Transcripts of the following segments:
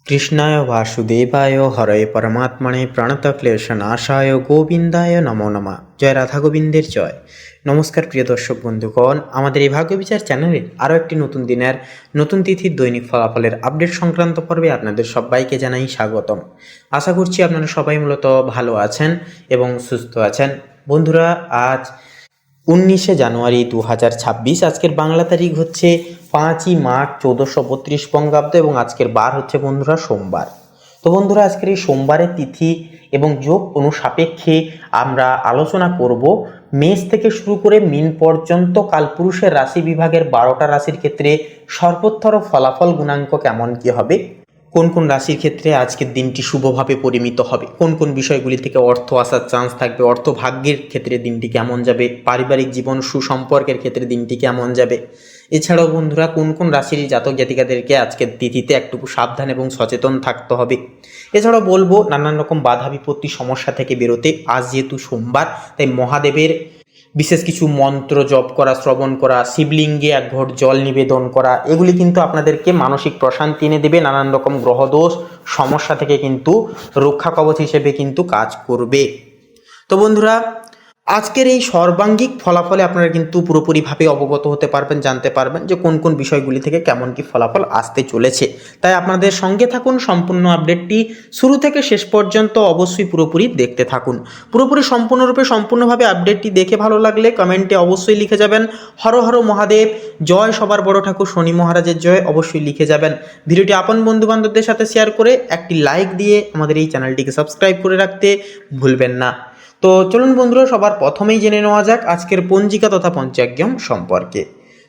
কৃষ্ণায় বাসুদেবায় হরয়ে পরমাত্মনে প্রণতক্লেশনাশায় গোবিন্দায় নমো নমঃ। জয় রাধা গোবিন্দের জয়। নমস্কার প্রিয় দর্শক বন্ধুগণ, আমাদের এই ভাগ্যবিচার চ্যানেলে আরও একটি নতুন দিনের নতুন তিথির দৈনিক ফলাফলের আপডেট সংক্রান্ত পর্বে আপনাদের সবাইকে জানাই স্বাগতম। আশা করছি আপনারা সবাই মূলত ভালো আছেন এবং সুস্থ আছেন। বন্ধুরা, আজ 19শে জানুয়ারি 2026, আজকের বাংলা তারিখ হচ্ছে 5ই মার্চ 1432 বঙ্গাব্দ এবং আজকের বার হচ্ছে বন্ধুরা সোমবার। তো বন্ধুরা, আজকের এই সোমবারের তিথি এবং যোগ অনুসাপেক্ষে আমরা আলোচনা করব মেষ থেকে শুরু করে মীন পর্যন্ত কালপুরুষের রাশি বিভাগের 12টা রাশির ক্ষেত্রে সর্বোত্তর ফলাফল গুণাঙ্ক কেমন কি হবে, কোন কোন রাশির ক্ষেত্রে আজকের দিনটি শুভভাবে পরিমিত হবে, কোন কোন বিষয়গুলি থেকে অর্থ আসার চান্স থাকবে, অর্থ ভাগ্যের ক্ষেত্রে দিনটি কেমন যাবে, পারিবারিক জীবন সুসম্পর্কের ক্ষেত্রে দিনটি কেমন যাবে। এছাড়াও বন্ধুরা, কোন কোন রাশির জাতক জাতিকাদেরকে আজকের তিথিতে একটু সাবধান এবং সচেতন থাকতে হবে। এছাড়াও বলবো নানান রকম বাধা বিপত্তি সমস্যা থেকে বেরোতে আজ যেহেতু সোমবার, তাই মহাদেবের বিশেষ কিছু মন্ত্র জপ করা, শ্রবণ করা, শিবলিঙ্গে এক ঘট জল নিবেদন করা, এগুলি কিন্তু আপনাদেরকে মানসিক প্রশান্তি এনে দেবে, নানান রকম গ্রহদোষ সমস্যা থেকে কিন্তু রক্ষা কবচ হিসেবে কিন্তু কাজ করবে। তো বন্ধুরা, আজকের এই সর্বাঙ্গিক ফলাফলে আপনারা কিন্তু পুরোপুরিভাবে অবগত হতে পারবেন, জানতে পারবেন যে কোন কোন বিষয়গুলি থেকে কেমন কি ফলাফল আসতে চলেছে। তাই আপনাদের সঙ্গে থাকুন, সম্পূর্ণ আপডেটটি শুরু থেকে শেষ পর্যন্ত অবশ্যই পুরোপুরি দেখতে থাকুন। পুরোপুরি সম্পূর্ণভাবে আপডেটটি দেখে ভালো লাগলে কমেন্টে অবশ্যই লিখে যাবেন হর হর মহাদেব, জয় সবার বড় ঠাকুর শনি মহারাজের জয়, অবশ্যই লিখে যাবেন। ভিডিওটি আপন বন্ধু বান্ধবদের সাথে শেয়ার করে একটি লাইক দিয়ে আমাদের এই চ্যানেলটিকে সাবস্ক্রাইব করে রাখতে ভুলবেন না। তো চলুন বন্ধুরা, সবার প্রথমেই জেনে নেওয়া যাক আজকের পঞ্জিকা তথা পঞ্চাঙ্গম সম্পর্কে।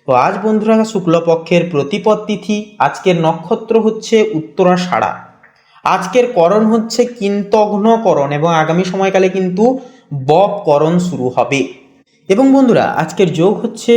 তো আজ বন্ধুরা শুক্লপক্ষের প্রতিপদ তিথি, আজকের নক্ষত্র হচ্ছে উত্তরাষাঢ়া, আজকের করণ হচ্ছে কিন্তঘ্নকরণ এবং আগামী সময়কালে কিন্তু বপকরণ শুরু হবে। এবং বন্ধুরা, আজকের যোগ হচ্ছে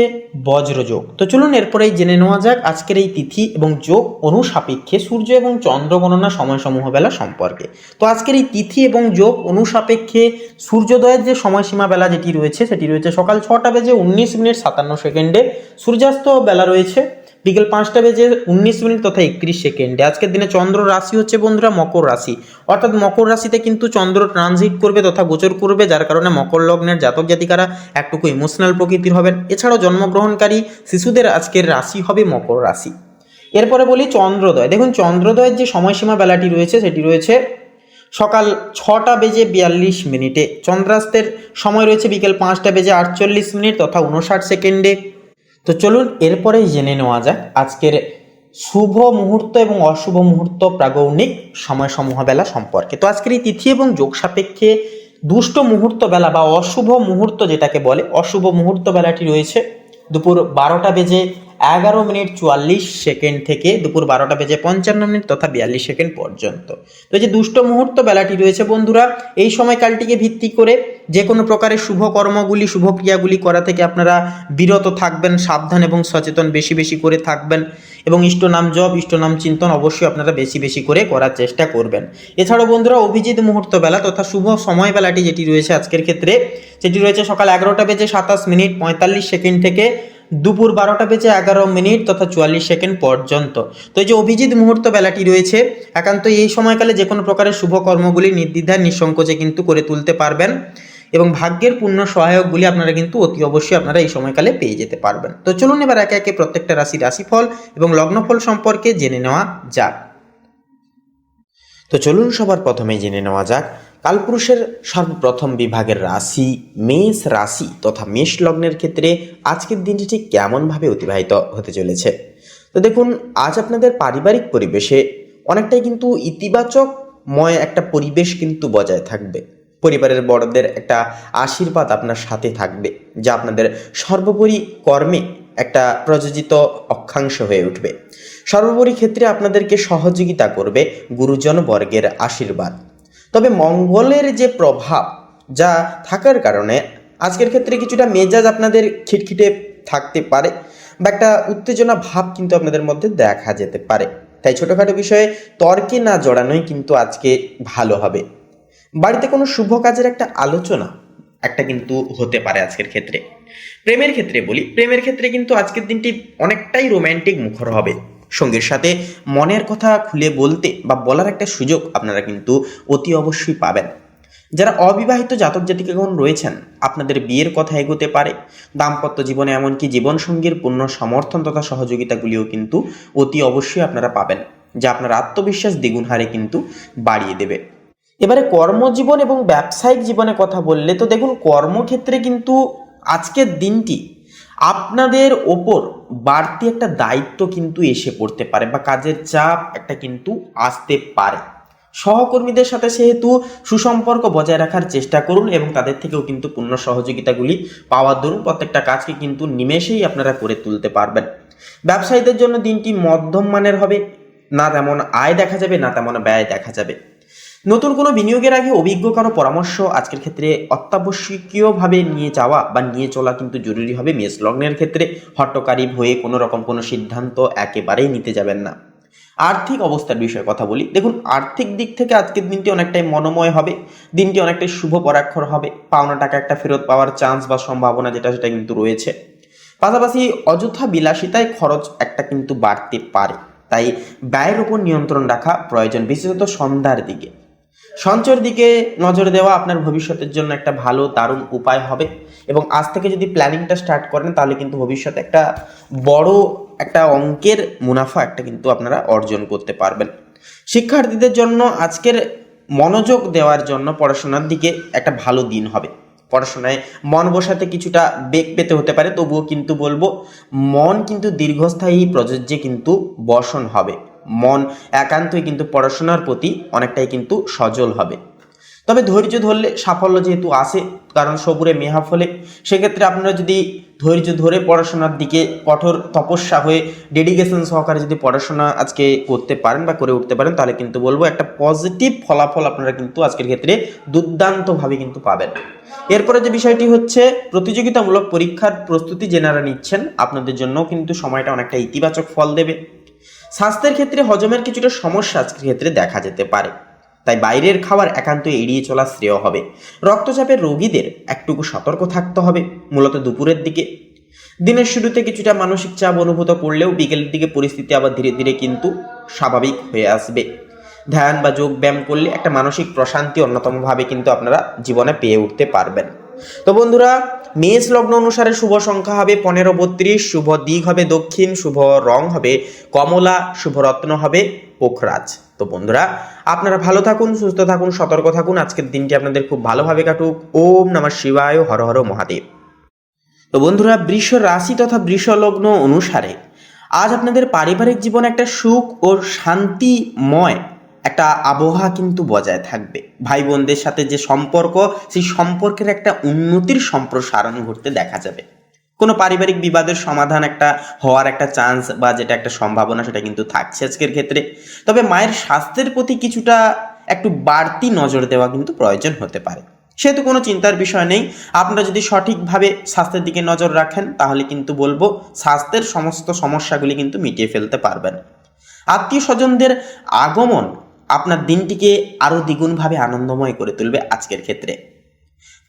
বজ্রযোগ। তো চলুন এরপরেই জেনে নেওয়া যাক আজকের এই তিথি এবং যোগ অনুসাপেক্ষে সূর্য এবং চন্দ্র গণনা সময়সমূহ বেলা সম্পর্কে। তো আজকের এই তিথি এবং যোগ অনুসাপেক্ষে সূর্যোদয়ের যে সময়সীমা বেলা যেটি রয়েছে সেটি রয়েছে সকাল 6টা বেজে 19 মিনিট 57 সেকেন্ডে, সূর্যাস্ত বেলা রয়েছে বিকেল 5টা বেজে 19 মিনিট তথা 31 সেকেন্ডে। আজকের দিনে চন্দ্র রাশি হচ্ছে বন্ধুরা মকর রাশি, অর্থাৎ মকর রাশিতে কিন্তু চন্দ্র ট্রানজিট করবে তথা গোচর করবে, যার কারণে মকর লগ্নের জাতক জাতিকারা একটুকু ইমোশনাল প্রকৃতির হবেন। এছাড়াও জন্মগ্রহণকারী শিশুদের আজকের রাশি হবে মকর রাশি। এরপরে বলি চন্দ্রোদয়। দেখুন, চন্দ্রোদয়ের যে সময়সীমা বেলাটি রয়েছে সেটি রয়েছে সকাল 6টা বেজে 42 মিনিটে, চন্দ্রাস্তের সময় রয়েছে বিকেল 5টা বেজে 48 মিনিট তথা 59 সেকেন্ডে। তো চলুন এরপরেই জেনে নেওয়া যাক আজকের শুভ মুহূর্ত এবং অশুভ মুহূর্ত প্রাগৌণিক সময়সমূহ বেলা সম্পর্কে। তো আজকের এই তিথি এবং যোগ সাপেক্ষে দুষ্ট মুহূর্ত বেলা বা অশুভ মুহূর্ত যেটাকে বলে, অশুভ মুহূর্ত বেলাটি রয়েছে দুপুর 12টা বেজে 11 মিনিট 44 সেকেন্ড থেকে দুপুর 12টা বেজে 55 মিনিট তথা 42 সেকেন্ড পর্যন্ত। তো এই যে দুষ্ট মুহূর্ত বেলাটি রয়েছে বন্ধুরা, এই সময়কালটিকে ভিত্তি করে যে কোনো প্রকারের শুভ কর্মগুলি, শুভ ক্রিয়াগুলি করা থেকে আপনারা বিরত থাকবেন, সাবধান এবং সচেতন বেশি বেশি করে থাকবেন এবং ইষ্টনাম জপ, ইষ্টনাম চিন্তন অবশ্যই আপনারা বেশি বেশি করে করার চেষ্টা করবেন। এছাড়াও বন্ধুরা, অভিজিৎ মুহূর্ত বেলা তথা শুভ সময় বেলাটি যেটি রয়েছে আজকের ক্ষেত্রে সেটি রয়েছে সকাল 11টা বেজে 27 মিনিট 45 সেকেন্ড থেকে দুপুর 12টা বেজে 11 মিনিট তথা 44 সেকেন্ড পর্যন্ত। তো এই যে অভিজিৎ মুহূর্ত বেলাটি রয়েছে, একান্ত এই সময়কালে যে কোনো প্রকারের শুভ কর্মগুলি নির্দ্বিধায় নিঃসংকোচে কিন্তু করে তুলতে পারবেন এবং ভাগ্যের পূর্ণ সহায়কগুলি আপনারা কিন্তু অতি অবশ্যই আপনারা এই সময়কালে পেয়ে যেতে পারবেন। তো চলুন এবার একে একে প্রত্যেকটা রাশির রাশিফল এবং লগ্নফল সম্পর্কে জেনে নেওয়া যাক। তো চলুন সবার প্রথমেই জেনে নেওয়া যাক কালপুরুষের সর্বপ্রথম বিভাগের রাশি মেষ রাশি তথা মেষ লগ্নের ক্ষেত্রে আজকের দিনটি ঠিক কেমনভাবে অতিবাহিত হতে চলেছে। তো দেখুন, আজ আপনাদের পারিবারিক পরিবেশে অনেকটাই কিন্তু ইতিবাচকময় একটা পরিবেশ কিন্তু বজায় থাকবে। পরিবারের বড়দের একটা আশীর্বাদ আপনার সাথে থাকবে, যা আপনাদের সর্বোপরি কর্মে একটা প্রযোজিত অক্ষাংশ হয়ে উঠবে। সর্বোপরি ক্ষেত্রে আপনাদেরকে সহযোগিতা করবে গুরুজন বর্গের আশীর্বাদ। তবে মঙ্গলের যে প্রভাব যা থাকার কারণে আজকের ক্ষেত্রে কিছুটা মেজাজ আপনাদের খিটখিটে থাকতে পারে বা একটা উত্তেজনা ভাব কিন্তু আপনাদের মধ্যে দেখা যেতে পারে। তাই ছোটোখাটো বিষয়ে তর্কে না জড়ানোই কিন্তু আজকে ভালো হবে। বাড়িতে কোনো শুভ কাজের একটা আলোচনা একটা কিন্তু হতে পারে আজকের ক্ষেত্রে। প্রেমের ক্ষেত্রে বলি, প্রেমের ক্ষেত্রে কিন্তু আজকের দিনটি অনেকটাই রোম্যান্টিক মুখর হবে। সঙ্গীর সাথে মনের কথা খুলে বলতে বা বলার একটা সুযোগ আপনারা কিন্তু অতি অবশ্যই পাবেন। যারা অবিবাহিত জাতক জাতিকাগণ রয়েছেন, আপনাদের বিয়ের কথা এগোতে পারে। দাম্পত্য জীবনে এমনকি জীবনসঙ্গীর পূর্ণ সমর্থন তথা সহযোগিতাগুলিও কিন্তু অতি অবশ্যই আপনারা পাবেন, যা আপনার আত্মবিশ্বাস দ্বিগুণ হারে কিন্তু বাড়িয়ে দেবে। এবারে কর্মজীবন এবং ব্যবসায়িক জীবনে কথা বললে তো দেখুন, কর্মক্ষেত্রে কিন্তু আজকের দিনটি আপনাদের ওপর বাড়তি একটা দায়িত্ব কিন্তু এসে পড়তে পারে বা কাজের চাপ একটা কিন্তু আসতে পারে। সহকর্মীদের সাথে সেহেতু সুসম্পর্ক বজায় রাখার চেষ্টা করুন এবং তাদের থেকেও কিন্তু পূর্ণ সহযোগিতাগুলি পাওয়ার দরুন প্রত্যেকটা কাজকে কিন্তু নিমেষেই আপনারা করে তুলতে পারবেন। ব্যবসায়ীদের জন্য দিনটি মধ্যম মানের হবে, না তেমন আয় দেখা যাবে না তেমন ব্যয় দেখা যাবে। নতুন কোনো বিনিয়োগের আগে অভিজ্ঞ কারো পরামর্শ আজকের ক্ষেত্রে অত্যাবশ্যকীয়ভাবে নিয়ে যাওয়া বা নিয়ে চলা কিন্তু জরুরি হবে। মেষ লগ্নের ক্ষেত্রে হট্টকারী হয়ে কোনো রকম কোনো সিদ্ধান্ত একেবারেই নিতে যাবেন না। আর্থিক অবস্থার বিষয়ে কথা বলি। দেখুন, আর্থিক দিক থেকে আজকের দিনটি অনেকটাই মনোময় হবে, দিনটি অনেকটাই শুভ পরাক্ষর হবে। পাওনা টাকা একটা ফেরত পাওয়ার চান্স বা সম্ভাবনা সেটা কিন্তু রয়েছে। পাশাপাশি অযথা বিলাসিতায় খরচ একটা কিন্তু বাড়তে পারে, তাই ব্যয়ের উপর নিয়ন্ত্রণ রাখা প্রয়োজন, বিশেষত সন্ধ্যার দিকে। সঞ্চয়ের দিকে নজর দেওয়া আপনার ভবিষ্যতের জন্য একটা ভালো দারুণ উপায় হবে এবং আজ থেকে যদি প্ল্যানিংটা স্টার্ট করেন তাহলে কিন্তু ভবিষ্যতে একটা বড় একটা অঙ্কের মুনাফা একটা কিন্তু আপনারা অর্জন করতে পারবেন। শিক্ষার্থীদের জন্য আজকের মনোযোগ দেওয়ার জন্য পড়াশোনার দিকে একটা ভালো দিন হবে। পড়াশোনায় মন বসাতে কিছুটা বেগ পেতে হতে পারে, তবুও কিন্তু বলবো মন কিন্তু দীর্ঘস্থায়ী প্রযোজ্যে কিন্তু বসন হবে। মন একান্তই কিন্তু পড়াশোনার প্রতি অনেকটাই কিন্তু সজল হবে। তবে ধৈর্য ধরলে সাফল্য যেহেতু আসে, কারণ সবুরে মেহা ফলে, সেক্ষেত্রে আপনারা যদি ধৈর্য ধরে পড়াশোনার দিকে কঠোর তপস্যা হয়ে ডেডিকেশন সহকারে যদি পড়াশোনা আজকে করতে পারেন বা করে উঠতে পারেন, তাহলে কিন্তু বলবো একটা পজিটিভ ফলাফল আপনারা কিন্তু আজকের ক্ষেত্রে দুর্দান্তভাবে কিন্তু পাবেন। এরপরে যে বিষয়টি হচ্ছে প্রতিযোগিতামূলক পরীক্ষার প্রস্তুতি যেনারা নিচ্ছেন, আপনাদের জন্য কিন্তু সময়টা অনেকটা ইতিবাচক ফল দেবে। স্বাস্থ্যের ক্ষেত্রে হজমের কিছুটা সমস্যা আজকের ক্ষেত্রে দেখা যেতে পারে, তাই বাইরের খাবার একান্ত এড়িয়ে চলা শ্রেয় হবে। রক্তচাপের রোগীদের একটুকু সতর্ক থাকতে হবে, মূলত দুপুরের দিকে। দিনের শুরুতে কিছুটা মানসিক চাপ অনুভূত করলেও বিকেলের দিকে পরিস্থিতি আবার ধীরে ধীরে কিন্তু স্বাভাবিক হয়ে আসবে। ধ্যান বা যোগ ব্যায়াম করলে একটা মানসিক প্রশান্তি অন্যতমভাবে কিন্তু আপনারা জীবনে পেয়ে উঠতে পারবেন। তো বন্ধুরা, মেষ লগ্ন অনুসারে শুভ সংখ্যা হবে 15-32, শুভ দিক হবে দক্ষিণ, শুভ রং হবে কমলা, শুভ রত্ন হবে পোখরাজ। তো বন্ধুরা, আপনারা ভালো থাকুন, সুস্থ থাকুন, সতর্ক থাকুন। আজকের দিনটি আপনাদের খুব ভালোভাবে কাটুক। ওম নমঃ শিবায়, হর হর মহাদেব। তো বন্ধুরা, বৃষ রাশি তথা বৃষ লগ্ন অনুসারে আজ আপনাদের পারিবারিক জীবনে একটা সুখ ও শান্তিময় একটা আবহাওয়া কিন্তু বজায় থাকবে। ভাই বোনদের সাথে যে সম্পর্ক, সেই সম্পর্কের একটা উন্নতির সম্প্রসারণ ঘটতে দেখা যাবে। কোনো পারিবারিক বিবাদের সমাধান একটা হওয়ার একটা চান্স বা যেটা একটা সম্ভাবনা সেটা কিন্তু থাকছে আজকের ক্ষেত্রে। তবে মায়ের স্বাস্থ্যের প্রতি কিছুটা একটু বাড়তি নজর দেওয়া কিন্তু প্রয়োজন হতে পারে, সেহেতু কোনো চিন্তার বিষয় নেই। আপনারা যদি সঠিকভাবে স্বাস্থ্যের দিকে নজর রাখেন তাহলে কিন্তু বলবো স্বাস্থ্যের সমস্ত সমস্যাগুলি কিন্তু মিটিয়ে ফেলতে পারবেন। আত্মীয় স্বজনদের আগমন আপনার দিনটিকে আরও দ্বিগুণভাবে আনন্দময় করে তুলবে আজকের ক্ষেত্রে।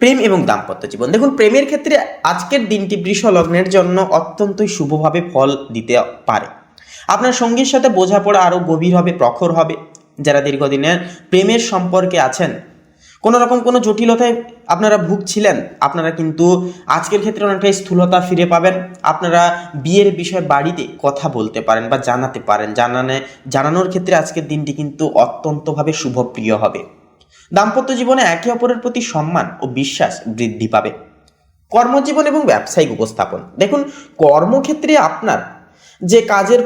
প্রেম এবং দাম্পত্য জীবন, দেখুন প্রেমের ক্ষেত্রে আজকের দিনটি বৃষ লগ্নের জন্য অত্যন্তই শুভভাবে ফল দিতে পারে। আপনার সঙ্গীর সাথে বোঝাপড়া আরও গভীর হবে, প্রখর হবে। যারা দীর্ঘদিনের প্রেমের সম্পর্কে আছেন, কোনো রকম কোনো জটিলতায় আপনারা ভুগছিলেন, আপনারা কিন্তু আজকের ক্ষেত্রে অনেকটা স্থূলতা ফিরে পাবেন। আপনারা বিয়ের বিষয়ে বাড়িতে কথা বলতে পারেন বা জানাতে পারেন। জানানোর ক্ষেত্রে আজকের দিনটি কিন্তু অত্যন্তভাবে শুভপ্রিয় হবে। দাম্পত্য জীবনে একে অপরের প্রতি সম্মান ও বিশ্বাস বৃদ্ধি পাবে। কর্মজীবন এবং ব্যবসায়িক উপস্থাপন, দেখুন কর্মক্ষেত্রে আপনার যে কাজের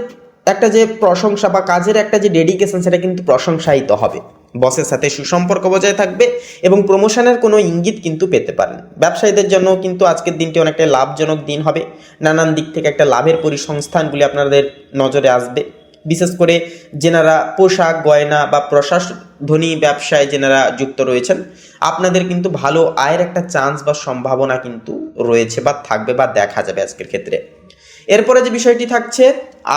একটা যে প্রশংসা বা কাজের একটা যে ডেডিকেশন, সেটা কিন্তু প্রশংসায়িত হবে। বসের সাথে সুসম্পর্ক বজায় থাকবে এবং প্রমোশনের কোনো ইঙ্গিত কিন্তু পেতে পারেন। ব্যবসায়ীদের জন্য কিন্তু আজকের দিনটি অনেকটা লাভজনক দিন হবে। নানান দিক থেকে একটা লাভের পরিসংস্থানগুলি আপনাদের নজরে আসবে। বিশেষ করে যেনারা পোশাক, গয়না বা প্রশাসনী ব্যবসায় যেনারা যুক্ত রয়েছেন, আপনাদের কিন্তু ভালো আয়ের একটা চান্স বা সম্ভাবনা কিন্তু রয়েছে বা থাকবে বা দেখা যাবে আজকের ক্ষেত্রে। এরপরে যে বিষয়টি থাকছে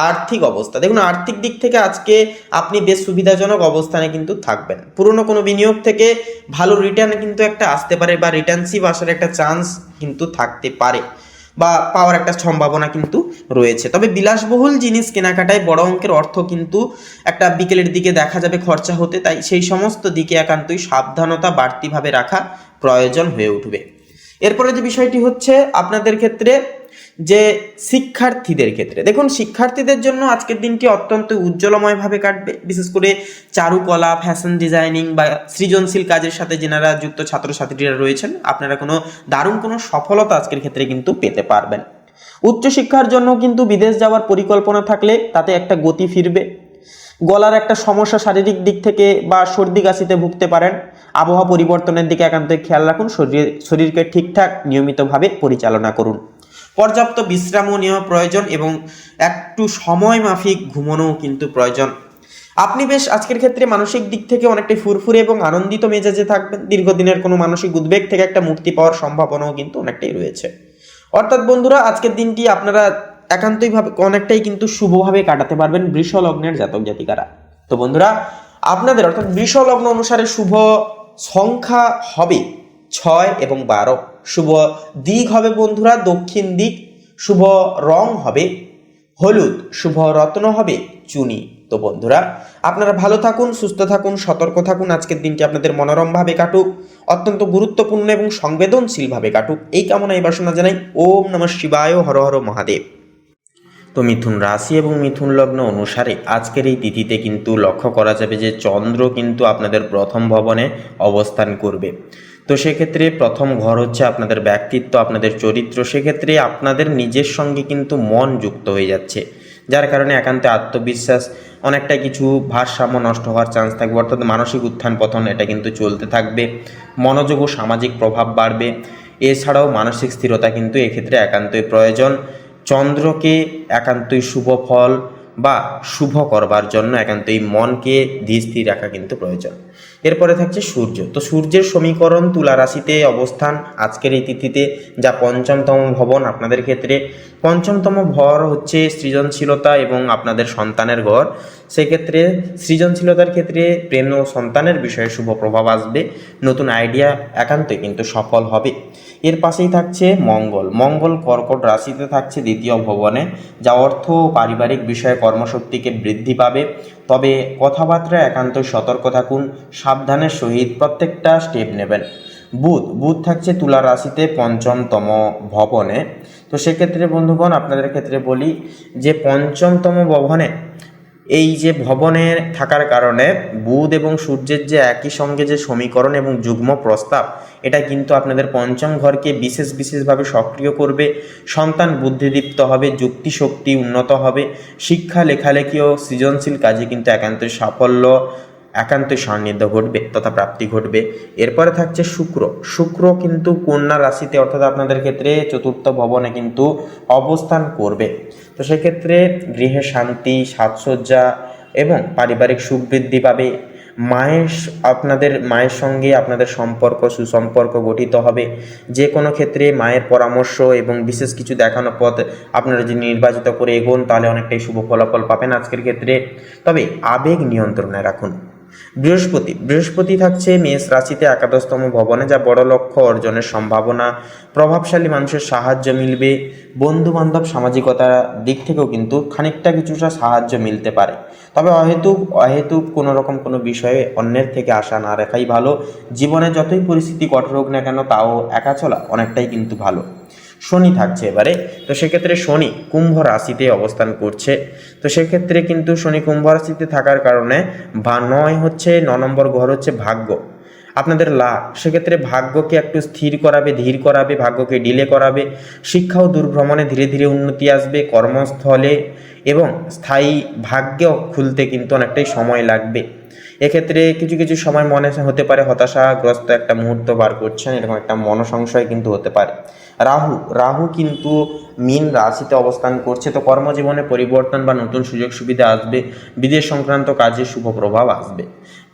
আর্থিক অবস্থা, দেখুন আর্থিক দিক থেকে আজকে আপনি বেশ সুবিধাজনক অবস্থানে কিন্তু থাকবেন। পুরনো কোনো বিনিয়োগ থেকে ভালো রিটার্ন কিন্তু একটা আসতে পারে বা রিটার্নশিপ আসার একটা চান্স কিন্তু থাকতে পারে। বা পাওয়ার একটা সম্ভাবনা কিন্তু রয়েছে। তবে বিলাসবহুল জিনিস কেনাকাটায় বড় অঙ্কের অর্থ কিন্তু একটা বিকেলের দিকে দেখা যাবে খরচা হতে, তাই সেই সমস্ত দিকে একান্তই সাবধানতা বাড়তিভাবে রাখা প্রয়োজন হয়ে উঠবে। এরপরে যে বিষয়টি হচ্ছে আপনাদের ক্ষেত্রে যে শিক্ষার্থীদের ক্ষেত্রে, দেখুন শিক্ষার্থীদের জন্য আজকের দিনটি অত্যন্ত উজ্জ্বলময়ভাবে কাটবে। বিশেষ করে চারুকলা, ফ্যাশন ডিজাইনিং বা সৃজনশীল কাজের সাথে যেনারা যুক্ত ছাত্রছাত্রীরা রয়েছেন, আপনারা দারুণ কোনো সফলতা আজকের ক্ষেত্রে কিন্তু পেতে পারবেন। উচ্চশিক্ষার জন্য কিন্তু বিদেশ যাওয়ার পরিকল্পনা থাকলে তাতে একটা গতি ফিরবে। গলার একটা সমস্যা শারীরিক দিক থেকে বা সর্দি কাশিতে ভুগতে পারেন, আবহাওয়া পরিবর্তনের দিকে একান্তই খেয়াল রাখুন। শরীরকে ঠিকঠাক নিয়মিতভাবে পরিচালনা করুন। পর্যাপ্ত বিশ্রামও নেওয়া প্রয়োজন এবং একটু সময় মাফিক ঘুমানোও কিন্তু প্রয়োজন। আপনি বেশ আজকের ক্ষেত্রে মানসিক দিক থেকে অনেকটাই ফুরফুরে এবং আনন্দিত মেজাজে থাকবেন। দীর্ঘদিনের কোনো মানসিক উদ্বেগ থেকে একটা মুক্তি পাওয়ার সম্ভাবনাও কিন্তু অনেকটাই রয়েছে। অর্থাৎ বন্ধুরা, আজকের দিনটি আপনারা একান্তইভাবে অনেকটাই কিন্তু শুভভাবে কাটাতে পারবেন বৃষ লগ্নের জাতক জাতিকারা। তো বন্ধুরা, আপনাদের অর্থাৎ বৃষ লগ্ন অনুসারে শুভ সংখ্যা হবে 6 এবং 12। শুভ দিক হবে বন্ধুরা দক্ষিণ দিক। শুভ রং হবে হলুদ। শুভ রত্ন হবে চুনি। তো বন্ধুরা, আপনারা ভালো থাকুন, সুস্থ থাকুন, সতর্ক থাকুন। আজকের দিনটি আপনাদের মনোরমভাবে কাটুক, অত্যন্ত গুরুত্বপূর্ণ এবং সংবেদনশীলভাবে কাটুক, এই কামনা এই বাসনা জানাই। ওম নমঃ শিবায়, হর হর মহাদেব। তো মিথুন রাশি এবং মিথুন লগ্ন অনুসারে আজকের এই তিথিতে কিন্তু লক্ষ্য করা যাবে যে চন্দ্র কিন্তু আপনাদের প্রথম ভবনে অবস্থান করবে। তো সেক্ষেত্রে প্রথম ঘর হচ্ছে আপনাদের ব্যক্তিত্ব, আপনাদের চরিত্র। সেক্ষেত্রে আপনাদের নিজের সঙ্গে কিন্তু মন যুক্ত হয়ে যাচ্ছে, যার কারণে একান্তে আত্মবিশ্বাস অনেকটা কিছু ভারসাম্য নষ্ট হওয়ার চান্স থাকবে। অর্থাৎ মানসিক উত্থান পতন এটা কিন্তু চলতে থাকবে। মনোযোগ ও সামাজিক প্রভাব বাড়বে। এছাড়াও মানসিক স্থিরতা কিন্তু এক্ষেত্রে একান্তই প্রয়োজন। চন্দ্রকে একান্তই শুভ ফল বা শুভ করবার জন্য একান্তই মনকে ধীর স্থির রাখা কিন্তু প্রয়োজন। এরপরে থাকছে সূর্য। তো সূর্যের সমীকরণ তুলা রাশিতে অবস্থান আজকের এই তিথিতে, যা পঞ্চমতম ভবন আপনাদের ক্ষেত্রে। পঞ্চমতম ঘর হচ্ছে সৃজনশীলতা এবং আপনাদের সন্তানের ঘর। সেক্ষেত্রে সৃজনশীলতার ক্ষেত্রে প্রেম ও সন্তানের বিষয়ে শুভ প্রভাব আসবে। নতুন আইডিয়া একান্তই কিন্তু সফল হবে। এর পাশেই থাকছে মঙ্গল। মঙ্গল কর্কট রাশিতে থাকছে দ্বিতীয় ভবনে, যা অর্থ ও পারিবারিক বিষয়ে কর্মশক্তিকে বৃদ্ধি পাবে। তবে কথাবার্তা একান্তই সতর্ক থাকুন, সাবধানের সহিত প্রত্যেকটা স্টেপ নেবেন। বুধ থাকছে তুলা রাশিতে পঞ্চমতম ভবনে। তো সেক্ষেত্রে বন্ধুগণ, আপনাদের ক্ষেত্রে বলি যে পঞ্চমতম ভবনে এই যে ভবনের থাকার কারণে বুধ এবং সূর্যের যে একই সঙ্গে যে সমীকরণ এবং যুগ্ম প্রস্তাব, এটা কিন্তু আপনাদের পঞ্চম ঘরকে বিশেষভাবে সক্রিয় করবে। সন্তান বুদ্ধিদীপ্ত হবে, যুক্তিশক্তি উন্নত হবে। শিক্ষা, লেখালেখি ও সৃজনশীল কাজে কিন্তু একান্তই সাফল্য, একান্তই সান্নিধ্য ঘটবে তথা প্রাপ্তি ঘটবে। এরপরে থাকছে শুক্র কিন্তু কন্যা রাশিতে অর্থাৎ আপনাদের ক্ষেত্রে চতুর্থ ভবনে কিন্তু অবস্থান করবে। তো সেক্ষেত্রে গৃহে শান্তি, সাজসজ্জা এবং পারিবারিক সুখ বৃদ্ধি পাবে। আপনাদের মায়ের সঙ্গে আপনাদের সুসম্পর্ক গঠিত হবে। যে কোনো ক্ষেত্রে মায়ের পরামর্শ এবং বিশেষ কিছু দেখানো পথ আপনারা যদি নির্বাচিত করে এগোন, তাহলে অনেকটাই শুভ ফলাফল পাবেন আজকের ক্ষেত্রে। তবে আবেগ নিয়ন্ত্রণে রাখুন। বৃহস্পতি থাকছে মেষ রাশিতে একাদশতম ভবনে, যা বড় লক্ষ্য অর্জনের সম্ভাবনা। প্রভাবশালী মানুষের সাহায্য মিলবে। বন্ধু বান্ধব সামাজিকতার দিক থেকেও কিন্তু খানিকটা কিছুটা সাহায্য মিলতে পারে। তবে অহেতুক কোনো বিষয়ে অন্যের থেকে আশা না রাখাই ভালো। জীবনে যতই পরিস্থিতি কঠোর হোক না কেন, তাও একা চলা অনেকটাই কিন্তু ভালো। শনি থাকছে এবারে। তো সেক্ষেত্রে শনি কুম্ভ রাশিতে অবস্থান করছে। তো সেক্ষেত্রে কিন্তু শনি কুম্ভ রাশিতে থাকার কারণে 9 নম্বর ঘর হচ্ছে ভাগ্য, আপনাদের লাভ। সেক্ষেত্রে ভাগ্যকে একটু স্থির করাবে, ধীর করাবে, ভাগ্যকে ডিলে করাবে। শিক্ষা ও দূরভ্রমণে ধীরে ধীরে উন্নতি আসবে। কর্মস্থলে এবং স্থায়ী ভাগ্য খুলতে কিন্তু অনেকটাই সময় লাগবে। এক্ষেত্রে কিছু সময় মনে হতে পারে হতাশাগ্রস্ত একটা মুহূর্ত বার করছেন, এরকম একটা মনসংশয় কিন্তু হতে পারে। রাহু কিন্তু মীন রাশিতে অবস্থান করছে। তো কর্মজীবনে পরিবর্তন বা নতুন সুযোগ সুবিধা আসবে। বিদেশ সংক্রান্ত কাজে শুভ প্রভাব আসবে।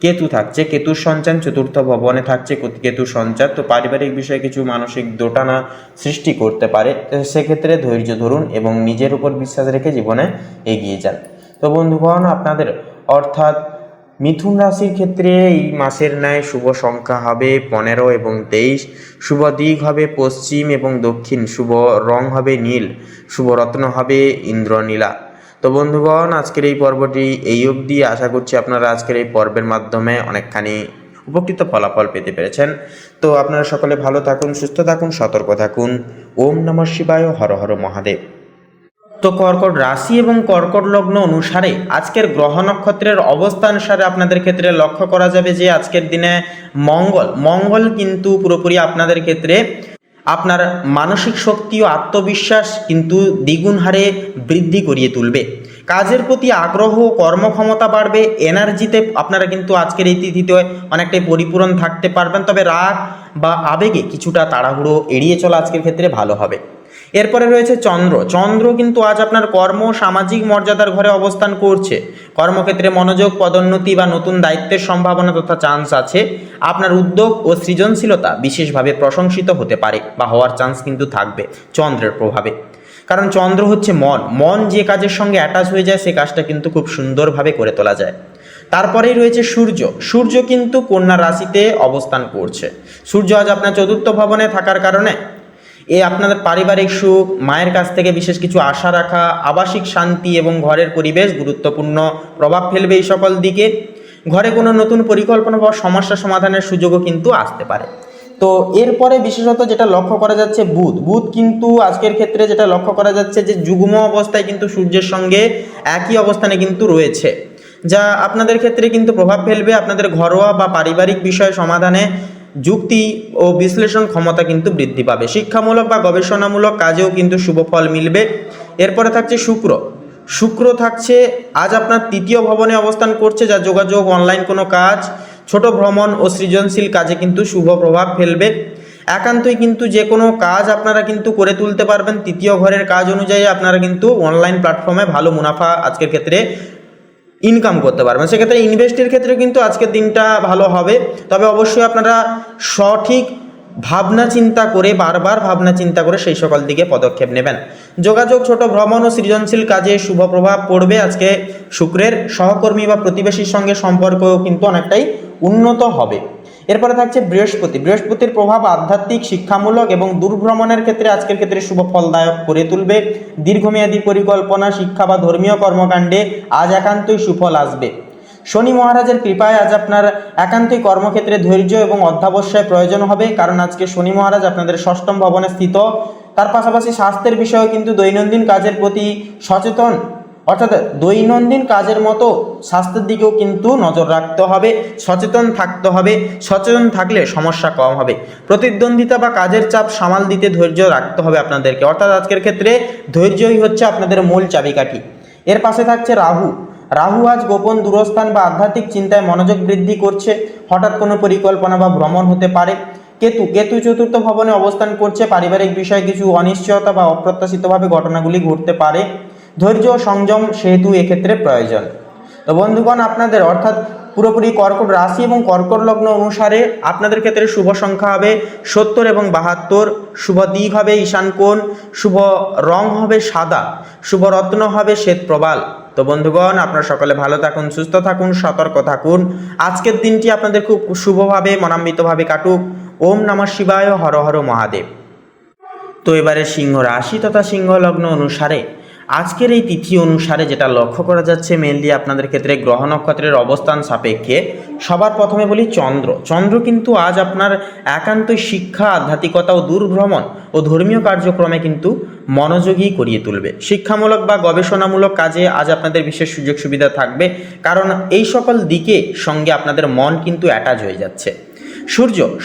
কেতু থাকছে, কেতুর সঞ্চার চতুর্থ ভবনে থাকছে কেতুর সঞ্চার। তো পারিবারিক বিষয়ে কিছু মানসিক দোটানা সৃষ্টি করতে পারে। সেক্ষেত্রে ধৈর্য ধরুন এবং নিজের উপর বিশ্বাস রেখে জীবনে এগিয়ে যান। তো বন্ধুগণ, আপনাদের অর্থাৎ মিথুন রাশির ক্ষেত্রে এই মাসের ন্যায় শুভ সংখ্যা হবে 15 এবং 23। শুভ দিক হবে পশ্চিম এবং দক্ষিণ। শুভ রং হবে নীল। শুভ রত্ন হবে ইন্দ্রনীলা। তো বন্ধুগণ, আজকের এই পর্বটি এই অবধি। আশা করছি আপনারা আজকের এই পর্বের মাধ্যমে অনেকখানি উপকৃত ফলাফল পেতে পেরেছেন। তো আপনারা সকলে ভালো থাকুন, সুস্থ থাকুন, সতর্ক থাকুন। ওম নমঃ শিবায়, হর হর মহাদেব। তো কর্কট রাশি এবং কর্কট লগ্ন অনুসারে আজকের গ্রহ নক্ষত্রের অবস্থানুসারে আপনাদের ক্ষেত্রে লক্ষ্য করা যাবে যে আজকের দিনে মঙ্গল কিন্তু পুরোপুরি আপনাদের ক্ষেত্রে আপনার মানসিক শক্তি ও আত্মবিশ্বাস কিন্তু দ্বিগুণ হারে বৃদ্ধি করিয়ে তুলবে। কাজের প্রতি আগ্রহ, কর্মক্ষমতা বাড়বে, এনার্জিতে আপনারা কিন্তু আজকের এই তিথিতে অনেকটাই পরিপূরণ থাকতে পারবেন। তবে রাগ বা আবেগে কিছুটা তাড়াহুড়ো এড়িয়ে চলা আজকের ক্ষেত্রে ভালো হবে। এরপরে রয়েছে চন্দ্র কিন্তু আজ আপনার কর্ম, সামাজিক মর্যাদার ঘরে অবস্থান করছে। কর্মক্ষেত্রে মনোযোগ, পদোন্নতি বা নতুন দায়িত্বের সম্ভাবনা তথা চান্স আছে। আপনার উদ্যোগ ও সৃজনশীলতা বিশেষভাবে প্রশংসিত হতে পারে বা হওয়ার চান্স কিন্তু থাকবে চন্দ্রের প্রভাবে। কারণ চন্দ্র হচ্ছে মন যে কাজের সঙ্গে অ্যাটাচ হয়ে যায় সে কাজটা কিন্তু খুব সুন্দরভাবে করে তোলা যায়। তারপরেই রয়েছে সূর্য কিন্তু কন্যা রাশিতে অবস্থান করছে। সূর্য আজ আপনার চতুর্থ ভবনে থাকার কারণে আপনাদের পারিবারিক সুখ, মায়ের কাছ থেকে বিশেষ কিছু আশা রাখা, আবাসিক শান্তি এবং ঘরের পরিবেশ গুরুত্বপূর্ণ প্রভাব ফেলবে এই সকল দিকে। ঘরে কোনো নতুন পরিকল্পনা বা সমস্যা সমাধানের সুযোগও কিন্তু আসতে পারে। তো এরপরে বিশেষত যেটা লক্ষ্য করা যাচ্ছে বুধ কিন্তু আজকের ক্ষেত্রে যেটা লক্ষ্য করা যাচ্ছে যে যুগ্ম অবস্থায় কিন্তু সূর্যের সঙ্গে একই অবস্থানে কিন্তু রয়েছে, যা আপনাদের ক্ষেত্রে কিন্তু প্রভাব ফেলবে আপনাদের ঘরোয়া বা পারিবারিক বিষয় সমাধানে। যুক্তি ও বিশ্লেষণ ক্ষমতা কিন্তু বৃদ্ধি পাবে। শিক্ষামূলক বা গবেষণামূলক কাজেও কিন্তু শুভ ফল মিলবে। এরপরে থাকছে শুক্র থাকছে আজ আপনার তৃতীয় ভবনে অবস্থান করছে, যা যোগাযোগ, অনলাইন কোনো কাজ, ছোট ভ্রমণ ও সৃজনশীল কাজে কিন্তু শুভ প্রভাব ফেলবে। একান্তই কিন্তু যে কোনো কাজ আপনারা কিন্তু করে তুলতে পারবেন। তৃতীয় ঘরের কাজ অনুযায়ী আপনারা কিন্তু অনলাইন প্ল্যাটফর্মে ভালো মুনাফা আজকের ক্ষেত্রে ইনকাম করতে পারবেন। সেক্ষেত্রে ইনভেস্টের ক্ষেত্রে কিন্তু আজকের দিনটা ভালো হবে। তবে অবশ্যই আপনারা সঠিক বারবার ভাবনা চিন্তা করে সেই সকল দিকে পদক্ষেপ নেবেন। যোগাযোগ, ছোট ভ্রমণ ও সৃজনশীল কাজে শুভ প্রভাব পড়বে। আজকে শুক্রের সহকর্মী বা প্রতিবেশীর সঙ্গে সম্পর্কও কিন্তু অনেকটাই উন্নত হবে। এরপরে থাকছে বৃহস্পতির প্রভাব আধ্যাত্মিক, শিক্ষামূলক এবং দূরভ্রমণের ক্ষেত্রে আজকের ক্ষেত্রে শুভ ফলদায়ক করে তুলবে। দীর্ঘমেয়াদী পরিকল্পনা, শিক্ষা বা ধর্মীয় কর্মকাণ্ডে আজ একান্তই সুফল আসবে। শনি মহারাজের কৃপায় আজ আপনার একান্তই কর্মক্ষেত্রে ধৈর্য এবং অধ্যাবসায় প্রয়োজন হবে, কারণ আজকে শনি মহারাজ আপনাদের ষষ্ঠম ভবনে স্থিত। তার পাশাপাশি স্বাস্থ্যের বিষয়েও কিন্তু দৈনন্দিন কাজের প্রতি সচেতন, অর্থাৎ দৈনন্দিন কাজের মতো স্বাস্থ্যের দিকেও কিন্তু নজর রাখতে হবে, সচেতন থাকতে হবে। সচেতন থাকলে সমস্যা কম হবে। প্রতিদ্বন্দ্বিতা বা কাজের চাপ সামাল দিতে ধৈর্য রাখতে হবে আপনাদেরকে, অর্থাৎ আজকের ক্ষেত্রে ধৈর্যই হচ্ছে আপনাদের মূল চাবিকাঠি। এর পাশে থাকছে রাহু আজ গোপন দূরস্থান বা আধ্যাত্মিক চিন্তায় মনোযোগ বৃদ্ধি করছে। হঠাৎ কোনো পরিকল্পনা বা ভ্রমণ হতে পারে। কেতু চতুর্থ ভবনে অবস্থান করছে। পারিবারিক বিষয়ে কিছু অনিশ্চয়তা বা অপ্রত্যাশিতভাবে ঘটনাগুলি ঘটতে পারে। ধৈর্য ও সংযম সেহেতু এক্ষেত্রে প্রয়োজন। তো বন্ধুগণ, আপনাদের অর্থাৎ পুরোপুরি কর্কট রাশি এবং কর্কট লগ্ন অনুসারে আপনাদের ক্ষেত্রে শুভ সংখ্যা হবে 70 এবং 72। শুভ দিক হবে ঈশান কোণ। শুভ রং হবে সাদা। শুভ রত্ন হবে শ্বেত প্রবাল। তো বন্ধুগণ, আপনারা সকলে ভালো থাকুন, সুস্থ থাকুন, সতর্ক থাকুন। আজকের দিনটি আপনাদের খুব শুভভাবে, মনান্বিতভাবে কাটুক। ওম নমঃ শিবায়, হর হর মহাদেব। তো এবারে সিংহ রাশি তথা সিংহ লগ্ন অনুসারে আজকের এই তিথি অনুসারে যেটা লক্ষ্য করা যাচ্ছে মেনলি আপনাদের ক্ষেত্রে গ্রহ নক্ষত্রের অবস্থান সাপেক্ষে সবার প্রথমে বলি চন্দ্র কিন্তু আজ আপনার একান্তই শিক্ষা, আধ্যাত্মিকতা ও দূরভ্রমণ ও ধর্মীয় কার্যক্রমে কিন্তু মনোযোগী করিয়ে তুলবে। শিক্ষামূলক বা গবেষণামূলক কাজে আজ আপনাদের বিশেষ সুযোগ সুবিধা থাকবে, কারণ এই সকল দিকে সঙ্গে আপনাদের মন কিন্তু অ্যাটাচ হয়ে যাচ্ছে।